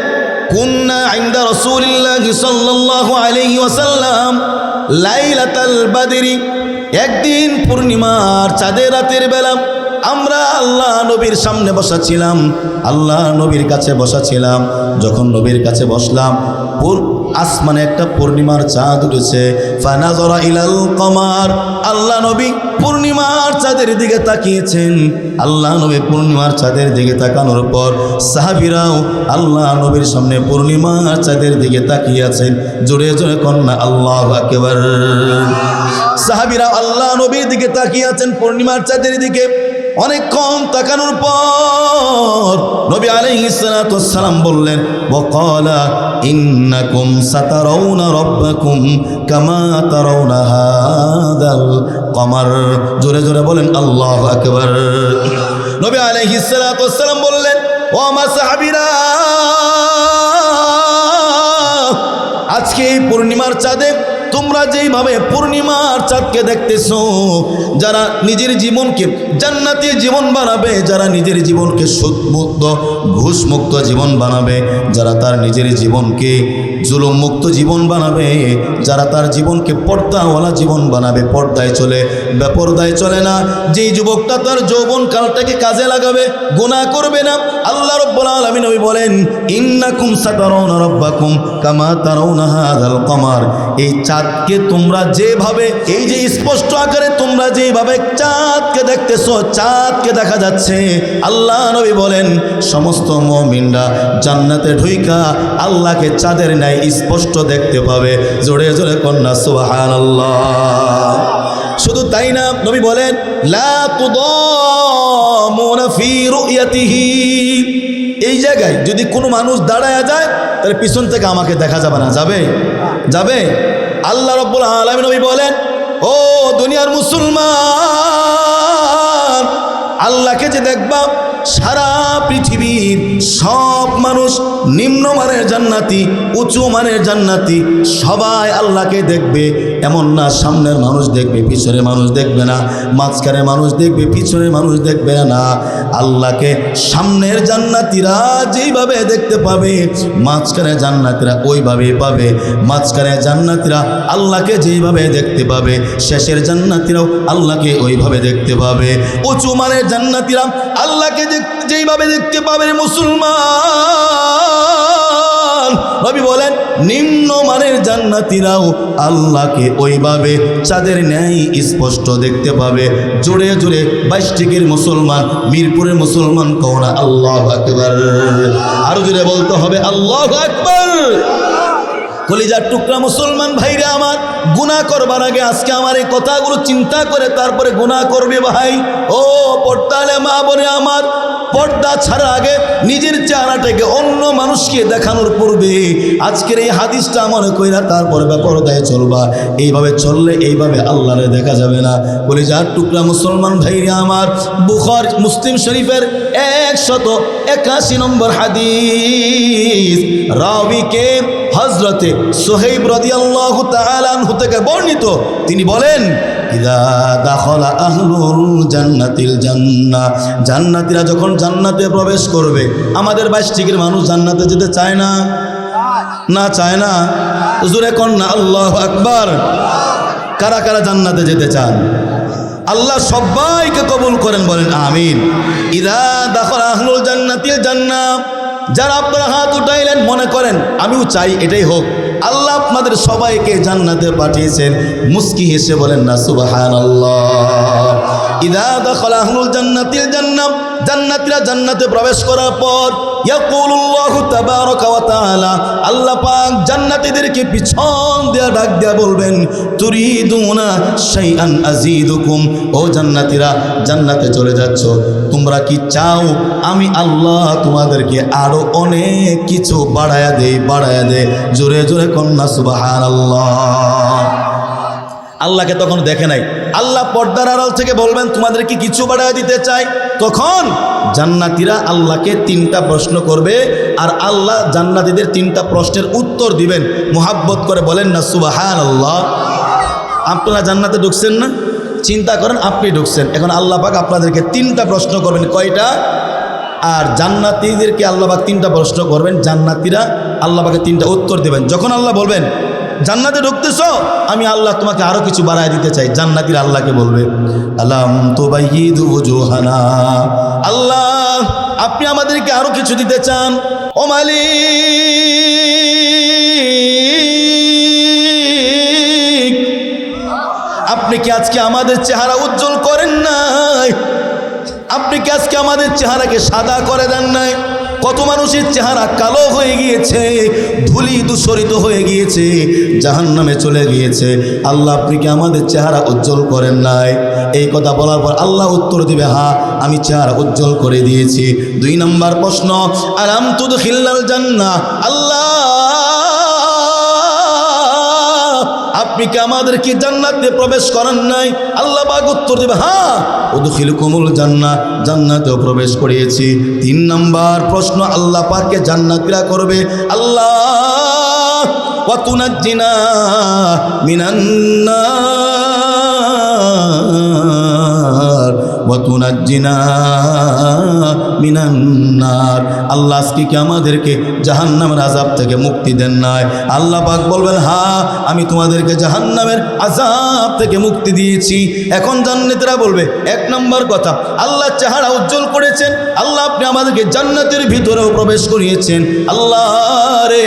কুন্না ইনদা রাসূলিল্লাহি সাল্লাল্লাহু আলাইহি ওয়াসাল্লাম লাইলাতাল বদরি। একদিন পূর্ণিমার চাঁদের রাতের বেলা আমরা আল্লাহ নবীর সামনে বসা ছিলাম, আল্লাহ নবীর কাছে বসা ছিলাম। যখন নবীর কাছে বসলাম, আসমানে একটা পূর্ণিমার চাঁদ উঠেছে। ফানাযারা ইলাল কমার, আল্লাহ নবী পূর্ণিমার চাঁদের দিকে তাকিয়েছেন। আল্লাহ নবী পূর্ণিমার চাঁদের দিকে তাকানোর পর সাহাবীরাও আল্লাহ নবীর সামনে পূর্ণিমার চাঁদের দিকে তাকিয়ে আছেন। জোরে জোরে কন্যা আল্লাহু আকবার। সাহাবীরা আল্লাহ নবীর দিকে তাকিয়ে আছেন পূর্ণিমার চাঁদের দিকে। অনেকক্ষণ তাকানোর পর নবী আলাইহিস সালাতু ওয়াস সালাম বললেন, ওয়াকালা ইন্নাকুম সাতারাউনা রাব্বাকুম কামা তারাউনা হাদাল কমার। জোরে জোরে বলেন আল্লাহু আকবার। নবী আলাইহিস সালাতু ওয়াস সালাম বললেন, ও আমার সাহাবীরা, আজকে এই পূর্ণিমার চাঁদে তোমরা যেইভাবে পূর্ণিমার চাঁদকে দেখতেছো, যারা নিজের জীবনকে জান্নাতি জীবন বানাবে, যারা নিজের জীবনকে সুদমুক্ত ঘুষমুক্ত জীবন বানাবে, যারা তার নিজের জীবনকে জুলুম মুক্ত জীবন বানাবে, যারা তার জীবনকে পর্দাওয়ালা জীবন বানাবে, পর্দায় চলে বেপর্দায় চলে না, যেই যুবকটা তার যৌবন কালটাকে কাজে লাগাবে, গুনাহ করবে না, আল্লাহ রাব্বুল আলামিন নবী বলেন, ইন্নাকুম সাতারাউনা রাব্বাকুম কামা তারাউনা হাযাল কমার। এই চাঁদকে তোমরা যেভাবে, এই যে স্পষ্ট আকারে তোমরা যেভাবে চাঁদকে দেখতেছো, চাঁদকে দেখা যাচ্ছে, আল্লাহ নবী বলেন সমস্ত মুমিনরা জান্নাতে ঢুইকা আল্লাহকে চাঁদের ন্যায় স্পষ্ট দেখতে পাবে। জোরে জোরে কন্যা সুবহানাল্লাহ। শুধু তাই না, নবী বলেন লা তুদামুনা ফি রুয়াতিহি। এই জায়গায় যদি কোনো মানুষ দাঁড়ায় যায়, তাহলে পিছন থেকে আমাকে দেখা যাবে না। যাবে? যাবে? আল্লাহ রাব্বুল আলামিন নবী বলেন, ও দুনিয়ার মুসলমান, আল্লাহকে যে দেখবা, সারা পৃথিবীর সব মানুষ নিম্নমানের জান্নাতি, উঁচু মানের জান্নাতি, সবাই আল্লাহকে দেখবে। এমন না সামনের মানুষ দেখবে পিছনের মানুষ দেখবে না, মাঝখানে মানুষ দেখবে পিছনের মানুষ দেখবে না। আল্লাহকে সামনের জান্নাতিরা যেইভাবে দেখতে পাবে, মাঝখানে জান্নাতিরা ওইভাবেই পাবে। মাঝখানে জান্নাতিরা আল্লাহকে যেইভাবে দেখতে পাবে, শেষের জান্নাতিরাও আল্লাহকে ওইভাবে দেখতে পাবে। উঁচু মানের জান্নাতিরা আল্লাহকে যেইভাবে দেখতে পাবে মুসলমান, নবী বলেন নিম্ন মানের জান্নাতীরাও আল্লাহকে ওইভাবে চাঁদের ন্যায় স্পষ্ট দেখতে পাবে। জোরে জোরে 22 ডিগ্রির মুসলমান, মিরপুরের মুসলমান কওনা আল্লাহু আকবার। আরো জোরে বলতে হবে আল্লাহু আকবার। কলিজার টুকরা মুসলমান ভাইরা আমার, গুনাহ করবার আগে আজকে আমার এই কথাগুলো চিন্তা করে তারপরে গুনাহ করবে ভাই। ও পর্দালে মা বোনে আমার, পর্দা ছাড়া আগে নিজের চেহারাটাকে অন্য মানুষকে দেখানোর পূর্বে আজকের এই হাদিসটা মনে কইরা তারপরে বেপরদায় চলবা। এইভাবে চললে এইভাবে আল্লাহরে দেখা যাবে না। কলিজার টুকরা মুসলমান ভাইরা আমার, বুখারী মুসলিম শরীফের 181 নম্বর হাদিস, রাবিকে হযরতে সুহাইব রাদিয়াল্লাহু তাআলা আনহু থেকে বর্ণিত। তিনি বলেন, ইযা দাখালা আহলুল জান্নাতিল জান্নাহ, জান্নাতীরা যখন জান্নাতে প্রবেশ করবে, আমাদের 22 ডিগ্রির মানুষ জান্নাতে যেতে চায় না? না, চায় না? জোরে কোন না আল্লাহু আকবার। কারা কারা জান্নাতে যেতে চান? আল্লাহ সবাইকে কবুল করেন, বলেন আমিন। ইযা দাখালা আহলুল জান্নাতিল জান্নাহ, যারা আপনারা হাত উঠাইলেন মনে করেন আমিও চাই এটাই হোক, আল্লাহ আপনাদের সবাইকে জান্নাতে পাঠিয়েছেন, মুস্কি হেসে বলেন না সুবহানাল্লাহ। ইযা দাখালা আহলুল জান্নাতিল জান্নাহ, জান্নাতীরা জান্নাতে প্রবেশ করার পর ইয়াকুলুল্লাহু তাবারাকা ওয়া তাআলা, আল্লাহ পাক জান্নাতীদেরকে পিছন দিয়ে ডাক দিয়া বলবেন, তুরিদুনা শাইআন আযীদুকুম, ও জান্নাতীরা জান্নাতে চলে যাচ্ছ, তোমরা কি চাও আমি আল্লাহ তোমাদেরকে আরো অনেক কিছু বাড়ায়া দেই, বাড়ায়া দে। জোরে জোরে কন্যা সুবহানাল্লাহ। আল্লাহকে তখন দেখে নাই, আল্লাহ পর্দার আড়াল থেকে বলবেন তোমাদের কি কিছু বাড়ায় দিতে চাই। তখন জান্নাতীরা আল্লাহকে 3টা প্রশ্ন করবে, আর আল্লাহ জান্নাতীদের 3টা প্রশ্নের উত্তর দিবেন। মুহাব্বত করে বলেন না সুবহানাল্লাহ। আপনারা জান্নাতে ঢুকছেন না? চিন্তা করেন আপনি ঢুকছেন, এখন আল্লাহ পাক আপনাদেরকে 3টা প্রশ্ন করবেন। কয়টা? আর জান্নাতীদেরকে আল্লাহ পাক 3টা প্রশ্ন করবেন, জান্নাতীরা আল্লাহ পাকে 3টা উত্তর দেবেন। যখন আল্লাহ বলবেন জান্নাতে ঢুকতেছ, আমি আল্লাহ তোমাকে আরো কিছু বাড়ায় দিতে চাই, জান্নাতীরা আল্লাহকে বলবে, আলাম তুবাইয়িদু ওয়াজুহানা, আল্লাহ আপনি আমাদেরকে আরো কিছু দিতে চান। ও মালিক, আপনি কি আজকে আমাদের চেহারা উজ্জ্বল করেন নাই? আপনি কি আজকে আমাদের চেহারাকে সাদা করে দেন নাই? কত মানুষের চেহারা কালো হয়ে গিয়েছে, ধুলি ধূসরিত হয়ে গিয়েছে, জাহান্নামে চলে গিয়েছে। আল্লাহ আপনি কি আমাদের চেহারা উজ্জ্বল করেন নাই? এই কথা বলার পর আল্লাহ উত্তর দিবে, হ্যাঁ আমি চেহারা উজ্জ্বল করে দিয়েছি। 2 নম্বর প্রশ্ন, আলাম তুদখিলাল জান্নাহ, আল্লাহ আপনি কি আমাদেরকে জান্নাতে প্রবেশ করান নাই? আল্লাহ পাক উত্তর দেবে, হ্যাঁ উদখিলকুমুল জান্নাহ, জান্নাতেও প্রবেশ করিয়েছি। 3 নম্বর প্রশ্ন, আল্লাহ পাককে জান্নাতীরা করবে, আল্লাহ ওয়া তুনাজ্জিনা মিনান নার ওয়া তুনাজ্জিনা মিনান নার। আল্লাহ আজকে কি আমাদেরকে জাহান্নামের আযাব থেকে মুক্তি দেন নাই? আল্লাহ পাক বলবেন, হ্যাঁ আমি তোমাদেরকে জাহান্নামের আযাব থেকে মুক্তি দিয়েছি। এখন জান্নাতীরা বলবে, 1 নম্বর কথা, আল্লাহ চেহারা উজ্জ্বল করেছেন, আল্লাহ আপনি আমাদেরকে জান্নাতের ভিতরেও প্রবেশ করিয়েছেন, আল্লাহ রে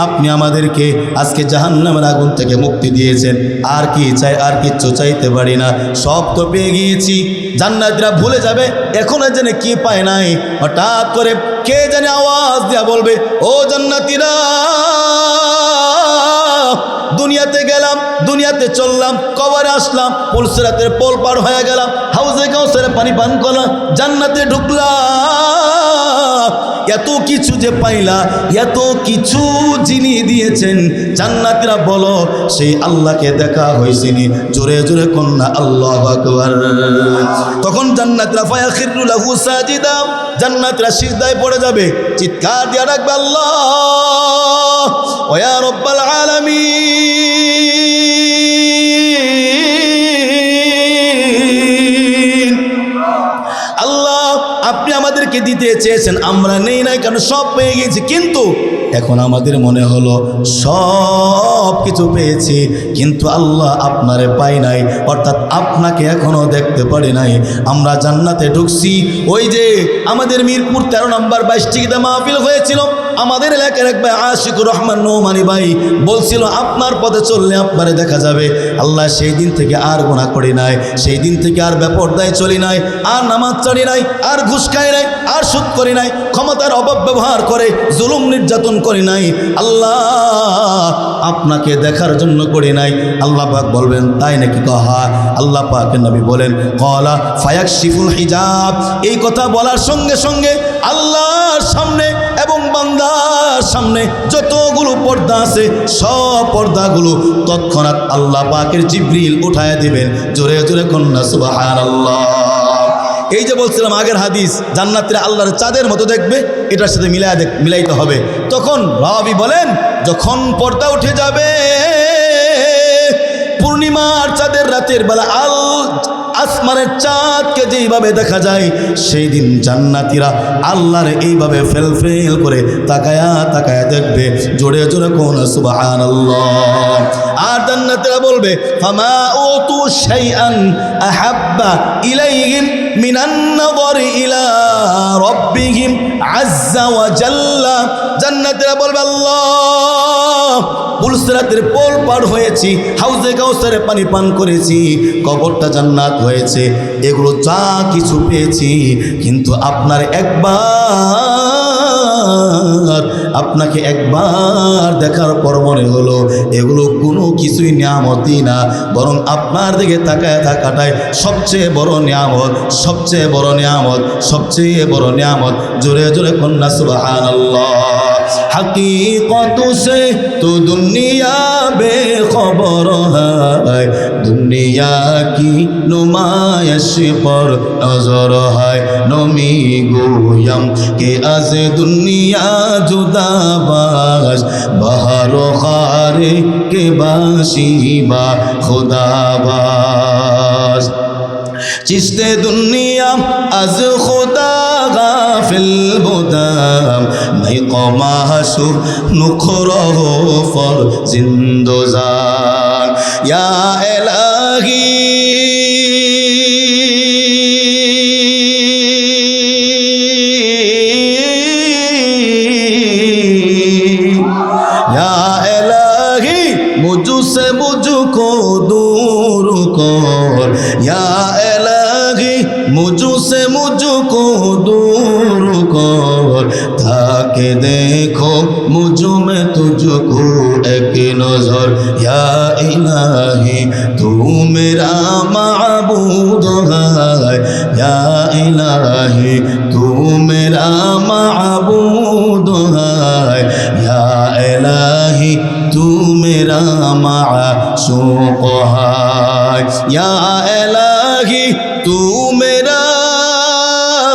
আপনি আমাদেরকে আজকে জাহান্নামের আগুন থেকে মুক্তি দিয়েছেন, আর কি চাই? আর কিচ্ছু চাইতে পারি না, সব তো পেয়ে গিয়েছি। জান্নাতীরা ভুলে যাবে এখনো যেন কি পায় নাই। হঠাৎ করে কে জানে আওয়াজ দিয়া বলবে, ও জান্নাতীরা, দুনিয়াতে গেলাম, দুনিয়াতে চললাম, কবরে আসলাম, পুলসিরাতের পোল পার হয়ে গেলাম, হাউজে কাউসারে পানি পান করলাম, জান্নাতে ঢুকলাম, এত কিছু যে পাইলা, এত কিছু যিনি দিয়েছেন, জান্নাতীরা বলো সেই আল্লাহকে দেখা হয়েছিনি? জোরে জোরে কন্যা আল্লাহু আকবার। তখন জান্নাতীরা ফায়াখিরু লাহু সাজিদা, জান্নাতীরা সিজদায় পড়ে যাবে, চিৎকার দিয়ে ডাকবে, আল্লাহ ওয়া ইয়া রাব্বাল আলামিন, আল্লাহ আপনি আমাদেরকে দিতে চেয়েছেন, আমরা নেই নাই কারণ সব পেয়ে গেছি, কিন্তু এখন আমাদের মনে হলো সব কিছু পেয়েছি, কিন্তু আল্লাহ আপনারে পাই নাই, অর্থাৎ আপনাকে এখনো দেখতে পারি নাই। আমরা জান্নাতে ঢুকছি, ওই যে আমাদের মিরপুর 13 নম্বর 22 টিকিতে মাহফিল হয়েছিল, আমাদের এলাকার এক ভাই আশিকুর রহমান নোমানি ভাই বলছিল আপনার পথে চললে আপনারে দেখা যাবে। আল্লাহ সেই দিন থেকে আর গুনাহ করি নাই, সেই দিন থেকে আর বেপরদায় চলি নাই, আর নামাজ চলি নাই, আর ঘুষ খাই নাই, আর সুদ করি নাই, ক্ষমতার অপব্যবহার করে জুলুম নির্যাতন করি নাই, আল্লাহ আপনাকে দেখার জন্য করি নাই। আল্লাহ পাক বলবেন, তাই নাকি? কহা আল্লাহ পাকের নবী বলেন, ক্বালা ফায়াকশিফুল হিজাব, এই কথা বলার সঙ্গে সঙ্গে আল্লাহর সামনে এবং বান্দার সামনে যতগুলো পর্দা আছে সব পর্দাগুলো তৎক্ষণাৎ আল্লাহ পাকের জিবরিল উঠায় দিবেন। জোরে জোরে কন্যা সুবহানাল্লাহ। এই যে বলছিলাম আগের হাদিস, জান্নাতীরা আল্লাহর চাঁদের মতো দেখবে, এটার সাথে মিলাইতে হবে। তখন রাবি বলেন, যখন পর্দা উঠে যাবে পূর্ণিমার চাঁদের রাতের বেলা আসমানের চাঁদকে যেইভাবে দেখা যায়, সেই দিন জান্নাতীরা আল্লাহর এইভাবে ফেল করে তাকায়া তাকায়া দেখবে। জোরে জোরে কোন সুবহানাল্লাহ। আর জান্নাতীরা বলবে, ফামা উতু শাইআন আহাব্বা ইলাইহিম মিনান নাযরি ইলা রাব্বিহিম আযজা ওয়া জাল্লা। জান্নাতীরা বলবে, আল্লাহ পুলসিরাতের পোল পার হয়েছি, হাউজে কাউসারে পানি পান করেছি, কবরটা জান্নাত হয়েছে, এগুলো যা কিছু পেয়েছি, কিন্তু আপনাকে একবার দেখার পর মনে হলো এগুলো কোনো কিছুই নিয়ামতই না, বরং আপনার দিকে তাকায় থাকাটাই সবচেয়ে বড় নিয়ামত, সবচেয়ে বড় নিয়ামত, সবচেয়ে বড় নিয়ামত। জোরে জোরে কন্যা সুবহানাল্লাহ। हकीकत से तो दुनिया बेखबर है, दुनिया की नुमाइश पर नजर है, नमी गोयम के आज दुनिया जुदा बाज, बहार खारे के बाशी बा खुदा बाज, चिश्ते दुनिया आज खुदा गाफिल बुदाम, नहीं कमाशुर नुखरह फर जिंदोजान, या इलाही मुझसे मुझको दूर जोर या इलाही तू मेरा माबूद है या इलाही तू मेरा माबूद है या इलाही तू मेरा माशूक है या इलाही तू मेरा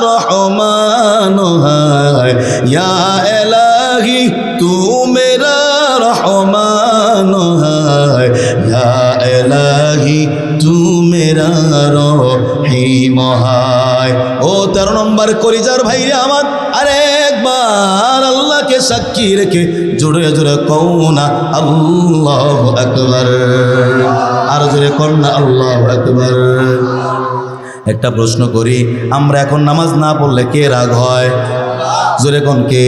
रहमान है या इलाही तू मेरा रहमान है या इलाही तू मेरा रहीम है। ओ 13 নম্বর কলিজার ভাইরা আমার, আরেকবার আল্লাহকে সাক্ষী রেখে জোরে জোরে কও না আল্লাহু আকবার, আর জোরে কও না আল্লাহু আকবার। একটা প্রশ্ন করি, আমরা এখন নামাজ না পড়লে কে রাগ হয়? জোরে কোন কে?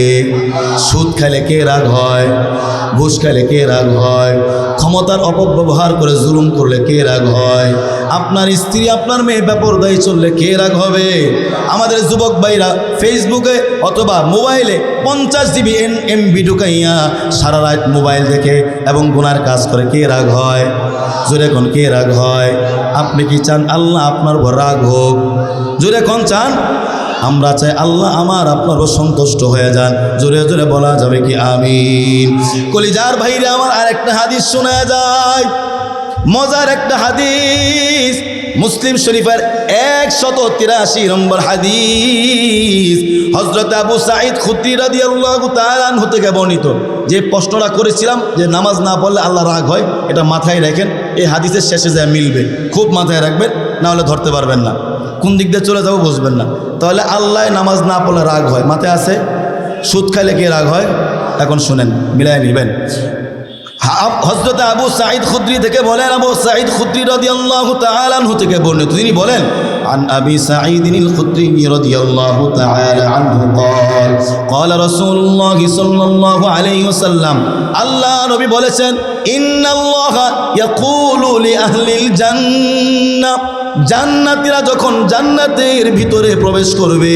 সুদ খাইলে কে রাগ হয়? ঘুষ খাইলে কে রাগ হয়? ক্ষমতার অপব্যবহার করে জুলুম করলে কে রাগ হয়? আপনার স্ত্রী আপনার মেয়ে বেপরদায়ী চললে কে রাগ হবে? আমাদের যুবক ভাইরা ফেসবুকে অথবা মোবাইলে 50 জিবি এমবি ঢুকাইয়া সারা রাত মোবাইল দেখে এবং গুনার কাজ করে কে রাগ হয়? জোরে কোন কে রাগ হয়? আপনি কি চান আল্লাহ আপনার উপর রাগ হোক? জোরে কোন চান? আমরা চাই আল্লাহ আমার আপনার সন্তুষ্ট হয়ে যান। জোরে জোরে বলা যাবে কি আমিন? কলিজার ভাইরা আমার, আরেকটা হাদিস শোনা যায়, মজার একটা হাদিস, মুসলিম শরীফের 183 নম্বর হাদিস। হযরত আবু সাঈদ খুদরি রাদিয়াল্লাহু তাআলা আনহু থেকে বর্ণিত। যে প্রশ্নটা করেছিলাম যে নামাজ না পড়লে আল্লাহ রাগ হয়, এটা মাথায় রাখেন, এই হাদিসের শেষে যা মিলবে, খুব মাথায় রাখবেন, না হলে ধরতে পারবেন না, কোন দিক দিয়ে চলে যাবো বুঝবেন না। তাহলে আল্লাহ নামাজ না পড়লে রাগ হয়, মাথায় আছে? সুদ খাইলে কে রাগ হয়? এখন শুনেন, মিলাই নেবেন। হযরত আবু সাঈদ খুদরি থেকে বলেন, আবু সাঈদ খুদরি রাদিয়াল্লাহু তাআলা আনহু থেকে বর্ণিত, তিনি বলেন عن أبي سعيد الخدري رضي الله تعالى عنه قال قال رسول الله صلى الله عليه وسلم আল্লাহ নবী বলেছেন ইন্নাল্লাহা ইয়াকুলু লিআহলিল জান্নাহ, জান্নাতীরা যখন জান্নাতের ভিতরে প্রবেশ করবে,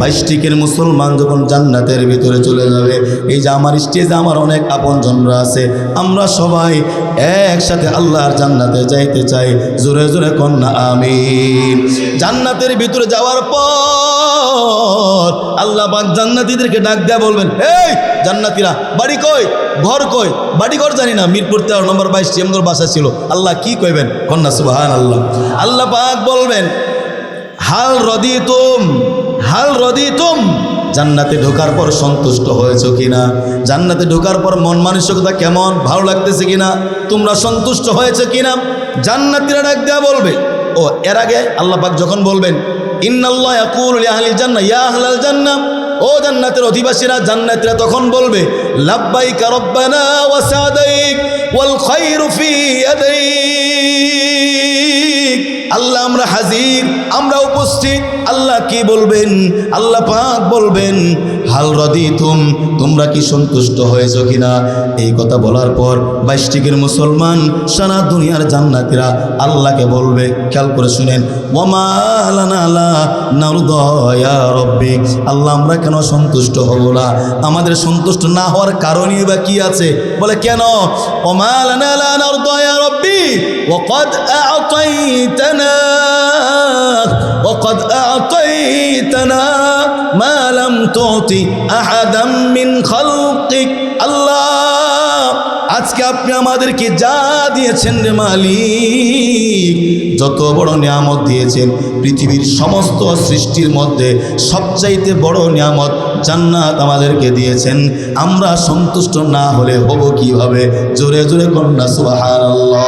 22টিকের মুসলমান যখন জান্নাতের ভিতরে চলে যাবে, এই যে আমার স্টেজে আমার অনেক আপনজনরা আছে, আমরা সবাই একসাথে আল্লাহর জান্নাতে যাইতে চাই। জোরে জোরে কন্যা আমিন। জান্নাতের ভিতরে যাওয়ার পর আল্লাহ পাক জান্নাতীদেরকে ডাক দেয়া বলবেন, এই জান্নাতীরা, বাড়ি কই, ঘর কই? বাড়ি ঘর জানি না, মিরপুর 13 নম্বর 22 নম্বর বাসা ছিল। আল্লাহ কি কইবেন? কন্যা সুবহানাল্লাহ। আল্লাহ পাক বলবেন হাল রদিতুম, হাল রদিতুম, জান্নাতে ঢোকার পর সন্তুষ্ট হয়েছো কিনা? জান্নাতে ঢোকার পর মন মানসিকতা কেমন, ভালো লাগতেছে কিনা, তোমরা সন্তুষ্ট হয়েছে কিনা? জান্নাতীরা ডাক দেয়া বলবে। ও এর আগে আল্লাহ পাক যখন বলবেন ইন্নাল্লাহ ইয়াকুলু লিআহলিল জান্নাহ ইয়া আহলাল জান্নাহ, ও জান্নাতের অধিবাসীরা, জান্নাতীরা তখন বলবে লাব্বাইকা রব্বানা ওয়া সাদাইক ওয়াল খায়রু ফি ইয়াদাইক, আল্লাহ আমরা হাজির, আমরা উপস্থিত। আল্লাহ কি বলবেন? আল্লাহ পাক বলবেন হাল রদিতুম, তোমরা কি সন্তুষ্ট হয়েছো কিনা? এই কথা বলার পর 22টিকের মুসলমান সারা দুনিয়ার জান্নাতীরা আল্লাহকে বলবে, খেয়াল করে শুনেন, ওয়ামা লানা লা নারদা ইয়া রাব্বি, আল্লাহ আমরা কেন সন্তুষ্ট হব না? আমাদের সন্তুষ্ট না হওয়ার কারণই বা কি আছে? বলে কেন? ওয়ামা লানা লা নারদা ইয়া রাব্বি ওয়াকাদ আ'তাইতানা ওয়াকাদ আ'তাইতানা মা লাম তু'তি আহাদাম মিন খালকিক, আল্লাহ আজকে আপনি আমাদেরকে যা দিয়েছেন রে মালিক, যত বড় নিয়ামত দিয়েছেন, পৃথিবীর সমস্ত সৃষ্টির মধ্যে সবচাইতে বড় নিয়ামত জান্নাত আমাদেরকে দিয়েছেন, আমরা সন্তুষ্ট না হলে হব কিভাবে? জোরে জোরে কন্যা সুবহানাল্লাহ।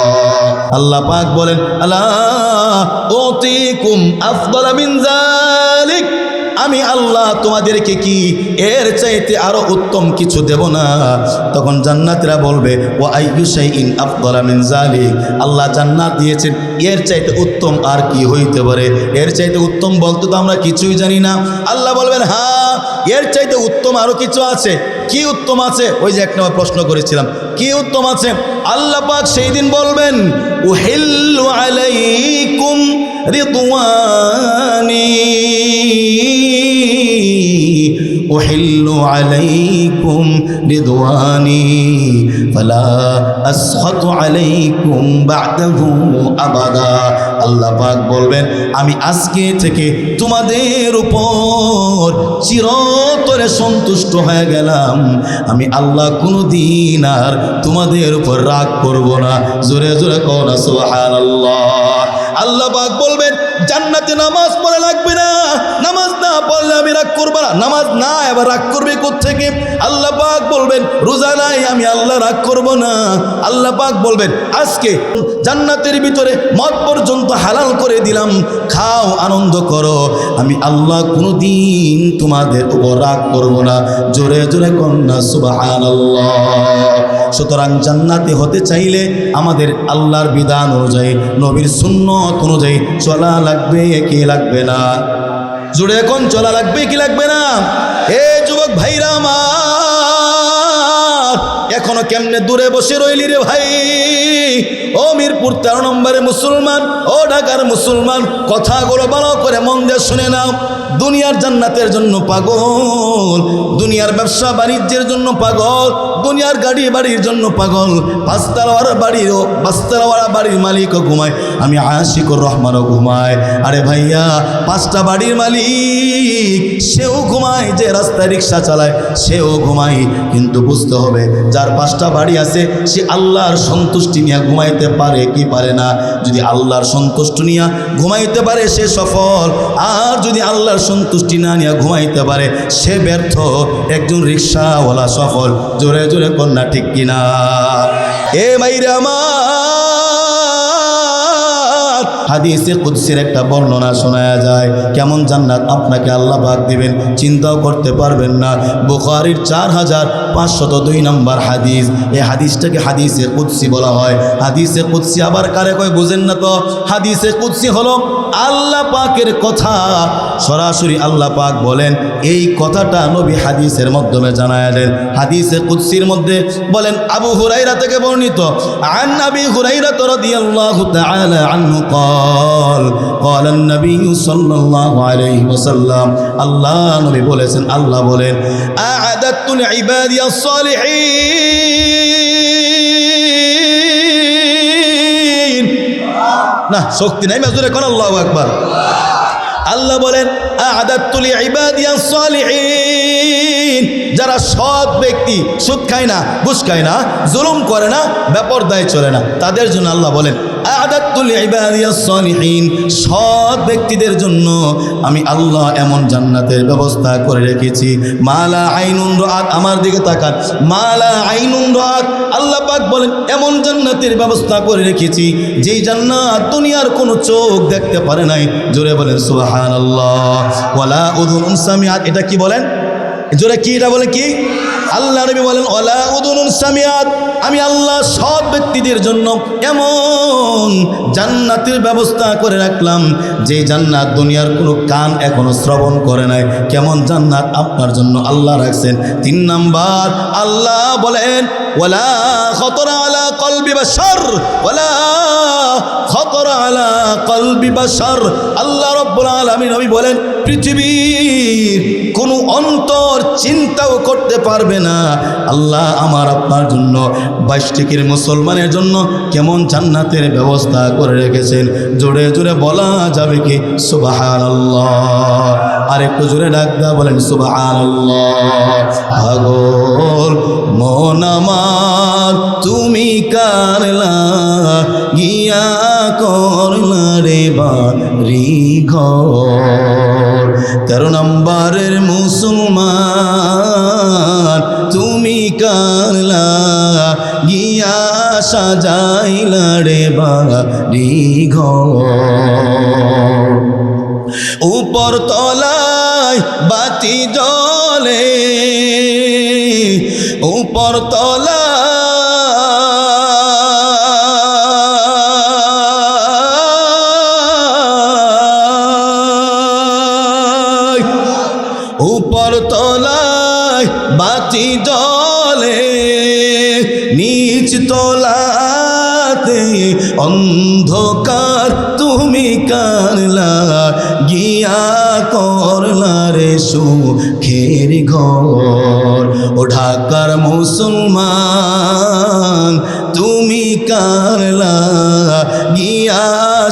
আল্লাহ পাক বলেন আলা উতিকুম আফদালা মিন যালিক, আমি আল্লাহ তোমাদেরকে কি এর চাইতে আরো উত্তম কিছু দেব না? তখন জান্নাতীরা বলবে ওয়া আইয়ু শাইইন আফদালা মিন যালিক, আল্লাহ জান্নাত দিয়েছেন, এর চাইতে উত্তম আর কি হইতে পারে? এর চাইতে উত্তম বলতে তো আমরা কিছুই জানি না। আল্লাহ বলবেন হ্যাঁ, এর চাইতে উত্তম আরো কিছু আছে। কি উত্তম আছে? ওই যে এক নম্বর প্রশ্ন করেছিলাম, কি উত্তম আছে? আল্লাহ পাক সেই দিন বলবেন উহিল্লু আলাইকুম রিদওয়ানি উহিল্লু আলাইকুম রিদওয়ানি ফালা আসখাতু আলাইকুম বা'দাহু আবাদা। আল্লাহ পাক বলবেন, আমি আজকে থেকে তোমাদের উপর চিরতরে সন্তুষ্ট হয়ে গেলাম। আমি আল্লাহ কোনোদিন আর তোমাদের উপর রাগ করব না। জোরে জোরে কও না সুবহানাল্লাহ। আল্লাহ পাক বলবেন, জান্নাতে নামাজ পড়া লাগবে না, নামাজ না পড়লে আমি রাগ করব না। নামাজ না এবার রাগ করবে কোত্থেকে? আল্লাহ পাক বলবেন, রোজা নাই, আমি আল্লাহ রাগ করব না। আল্লাহ পাক বলবেন, আজকে জান্নাতের ভিতরে মদ পর্যন্ত হালাল করে দিলাম, খাও আনন্দ করো, আমি আল্লাহ কোনোদিন তোমাদের উপর রাগ করব না। জোরে জোরে কন্যা সুবহানাল্লাহ। সুতরাং জান্নাতে হতে চাইলে আমাদের আল্লাহর বিধান অনুযায়ী, নবীর সুন্নত অনুযায়ী চলা লাগবে কি লাগবে না? জোরে এখন চলা লাগবে কি লাগবে না? এ যুবক ভাইরা আমার, এখনো কেমনে দূরে বসে রইলি রে ভাই? ও মিরপুর 13 নম্বরে মুসলমান, ও ঢাকার মুসলমান, কথাগুলো ভালো করে মন দিয়ে শুনে নাও। দুনিয়ার জান্নাতের জন্য পাগল, দুনিয়ার ব্যবসা বাণিজ্যের জন্য পাগল, দুনিয়ার গাড়ি বাড়ির জন্য পাগল, পাঁচতলাওয়ালা বাড়ির মালিকও ঘুমায়, আমি আশিকুর রহমানও ঘুমায়। আরে ভাইয়া, 5টা বাড়ির মালিক সেও ঘুমায়, যে রাস্তায় রিক্সা চালায় সেও ঘুমায়। কিন্তু বুঝতে হবে, যার 5টা বাড়ি আছে সে আল্লাহর সন্তুষ্টি নিয়ে ঘুমাইতে পারে কি পারে না? যদি আল্লাহর সন্তুষ্টি নিয়ে ঘুমাইতে পারে সে সফল, আর যদি আল্লাহর সন্তুষ্টি না নিয়ে ঘুমাইতে পারে সে ব্যর্থ। একজন রিক্সাওয়ালা সফল। জোরে জোরে কন্যা ঠিক কিনা? এ মাইরা আমার, হাদিসে কুদসির একটা বর্ণনা শোনা যায়। কেমন জান্নাত আপনাকে আল্লাহ পাক দিবেন চিন্তাও করতে পারবেন না। বুখারীর 4502 নম্বর হাদিস। এই হাদিসটাকে হাদিসে কুদসি বলা হয়। হাদিসে কুদসি আবার কারে কয় বুঝেন না তো? হাদিসে কুদসি হলো আল্লাহ পাকের কথা, সরাসরি আল্লাহ পাক বলেন। এই কথাটা নবী হাদিসের মাধ্যমে জানায়া দেন। হাদিসে কুদসির মধ্যে বলেন, আবু হুরায়রা থেকে বর্ণিত, আন আবি হুরায়রা রাদিয়াল্লাহু তাআলা আনহু قال النبي صلى الله عليه وسلم, আল্লাহ নবী বলেছেন, আল্লাহ বলেন, আ'আদাতু লিইবাদি আস-সালিহিন। না শক্তি নাই, মাজুরে কোন আল্লাহু আকবার। আল্লাহ বলেন, আ'আদাতু লিইবাদি আস-সালিহিন, যারা সৎ ব্যক্তি, সুদ খায় না, ঘুষ খায় না, জুলুম করে না, বেপরদায় চলে না, তাদের জন্য আল্লাহ বলেন, আ'আদাতু লিইবাদি আস-সালিহিন, সৎ ব্যক্তিদের জন্য আমি আল্লাহ এমন জান্নাতের ব্যবস্থা করে রেখেছি। মালা আইনুন রাআত, আমার দিকে তাকান, মালা আইনুন রাআত, আল্লাহ পাক বলেন এমন জান্নাতের ব্যবস্থা করে রেখেছি যেই জান্নাত দুনিয়ার কোনো চোখ দেখতে পারে নাই। জোরে বলেন সুবহানাল্লাহ। ওয়ালা উযুনুন সামিআত, এটা কি বলেন? জোরে কি এটা বলে কি? আল্লাহ নবী বলেন, ওয়ালা উযুনুন সামিআত, আমি আল্লাহ সৎ ব্যক্তিদের জন্য এমন জান্নাতের ব্যবস্থা করে রাখলাম যে জান্নাত দুনিয়ার কোনো কান এখনো শ্রবণ করে নাই। কেমন জান্নাত আপনার জন্য আল্লাহ রাখছেন? 3 নাম্বার, আল্লাহ বলেন, ওয়ালা খাতারা আলা কলবি বাশার, ওয়ালা খাতারা আলা কলবি বাশার। আল্লাহ রাব্বুল আলামিন নবী বলেন, পৃথিবীর কোনো অন্তর চিন্তাও করতে পারবে না আল্লাহ আমার আপনার জন্য 22 টিকির মুসলমানের জন্য কেমন জান্নাতের ব্যবস্থা করে রেখেছেন। জোরে জোরে বলা যাবে কি সুবহানাল্লাহ? আর একটু জোরে ডাক দেয়া বলেন সুবহানাল্লাহ। পাগল মন আমার তুমি কারলা গিয়া করলা রে বাড়ি ঘর। 13 নম্বরের মুসলমান তুমি কারলা গিয়া সাজাইলা রে বাড়ি ঘর। উপর তলায় বাতি জ্বলে, উপর তলায়, উপর তলায় বাতি জ্বলে, নিচ তলাতে অন্ধকার তুমি কারলা গিয়া গিয়া করলা রে সুখের ঘর। ও ঢাকার মুসলমান তুমি কারলা গিয়া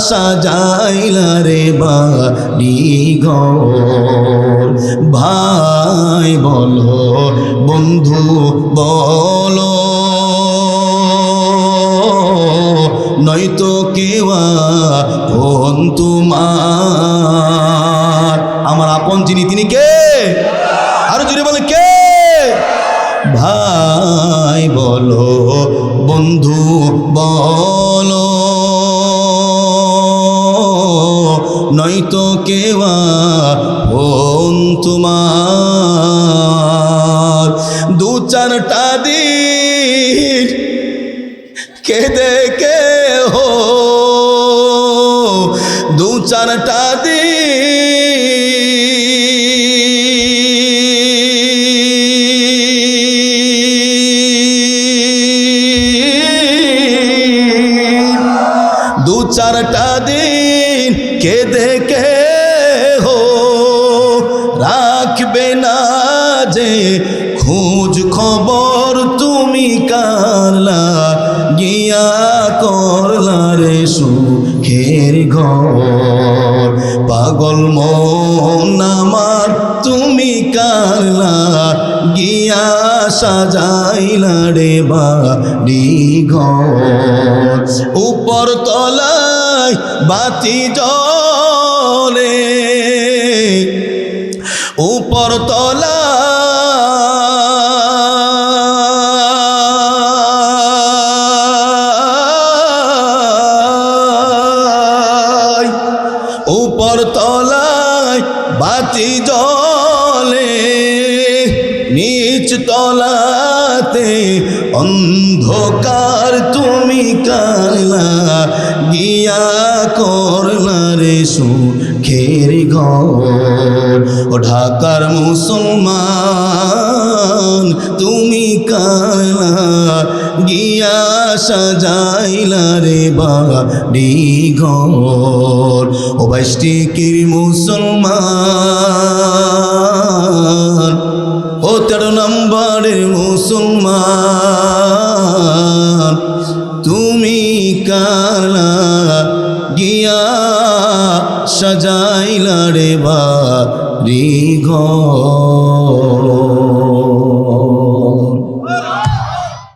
সাজাইলা রে বাড়ি ঘর। ভাই বলো বন্ধু বলো নয়তো কেওয়া কোন তোমার। আমার আপন যিনি তিনি কে? আরো জোরে বলে কে? ভাই বলো বন্ধু বলো নয়তো কেওয়া কোন তোমার। দু চারটা দিন কেঁদে কে হো, দু চারটা দিন, দু চারটা দিন কেঁদে কে হো রাখবে না যে খোঁজ খবর তুমি কারলা গিয়া করলা রে সুখের ঘর। পাগল মন আমার তুমি কারলা গিয়া সাজাইলা রে বাড়ি ঘর। উপর তলায় বাতি জ্বলে, উপর তলায়, উপর তলায় বাতি জ্বলে, নিচ তলাতে অন্ধকার তুমি কারলা গিয়া করলা রে সুখের ঘর। ও ঢাকার মুসলমান তুমি কারলা গিয়া সাজাইলা রে বাড়ি ঘর। ও 22 টিকির মুসলমান, ও 13 নম্বরের মুসলমান তুমি কারলা গিয়া সাজাইলা রে বাড়ি ঘর।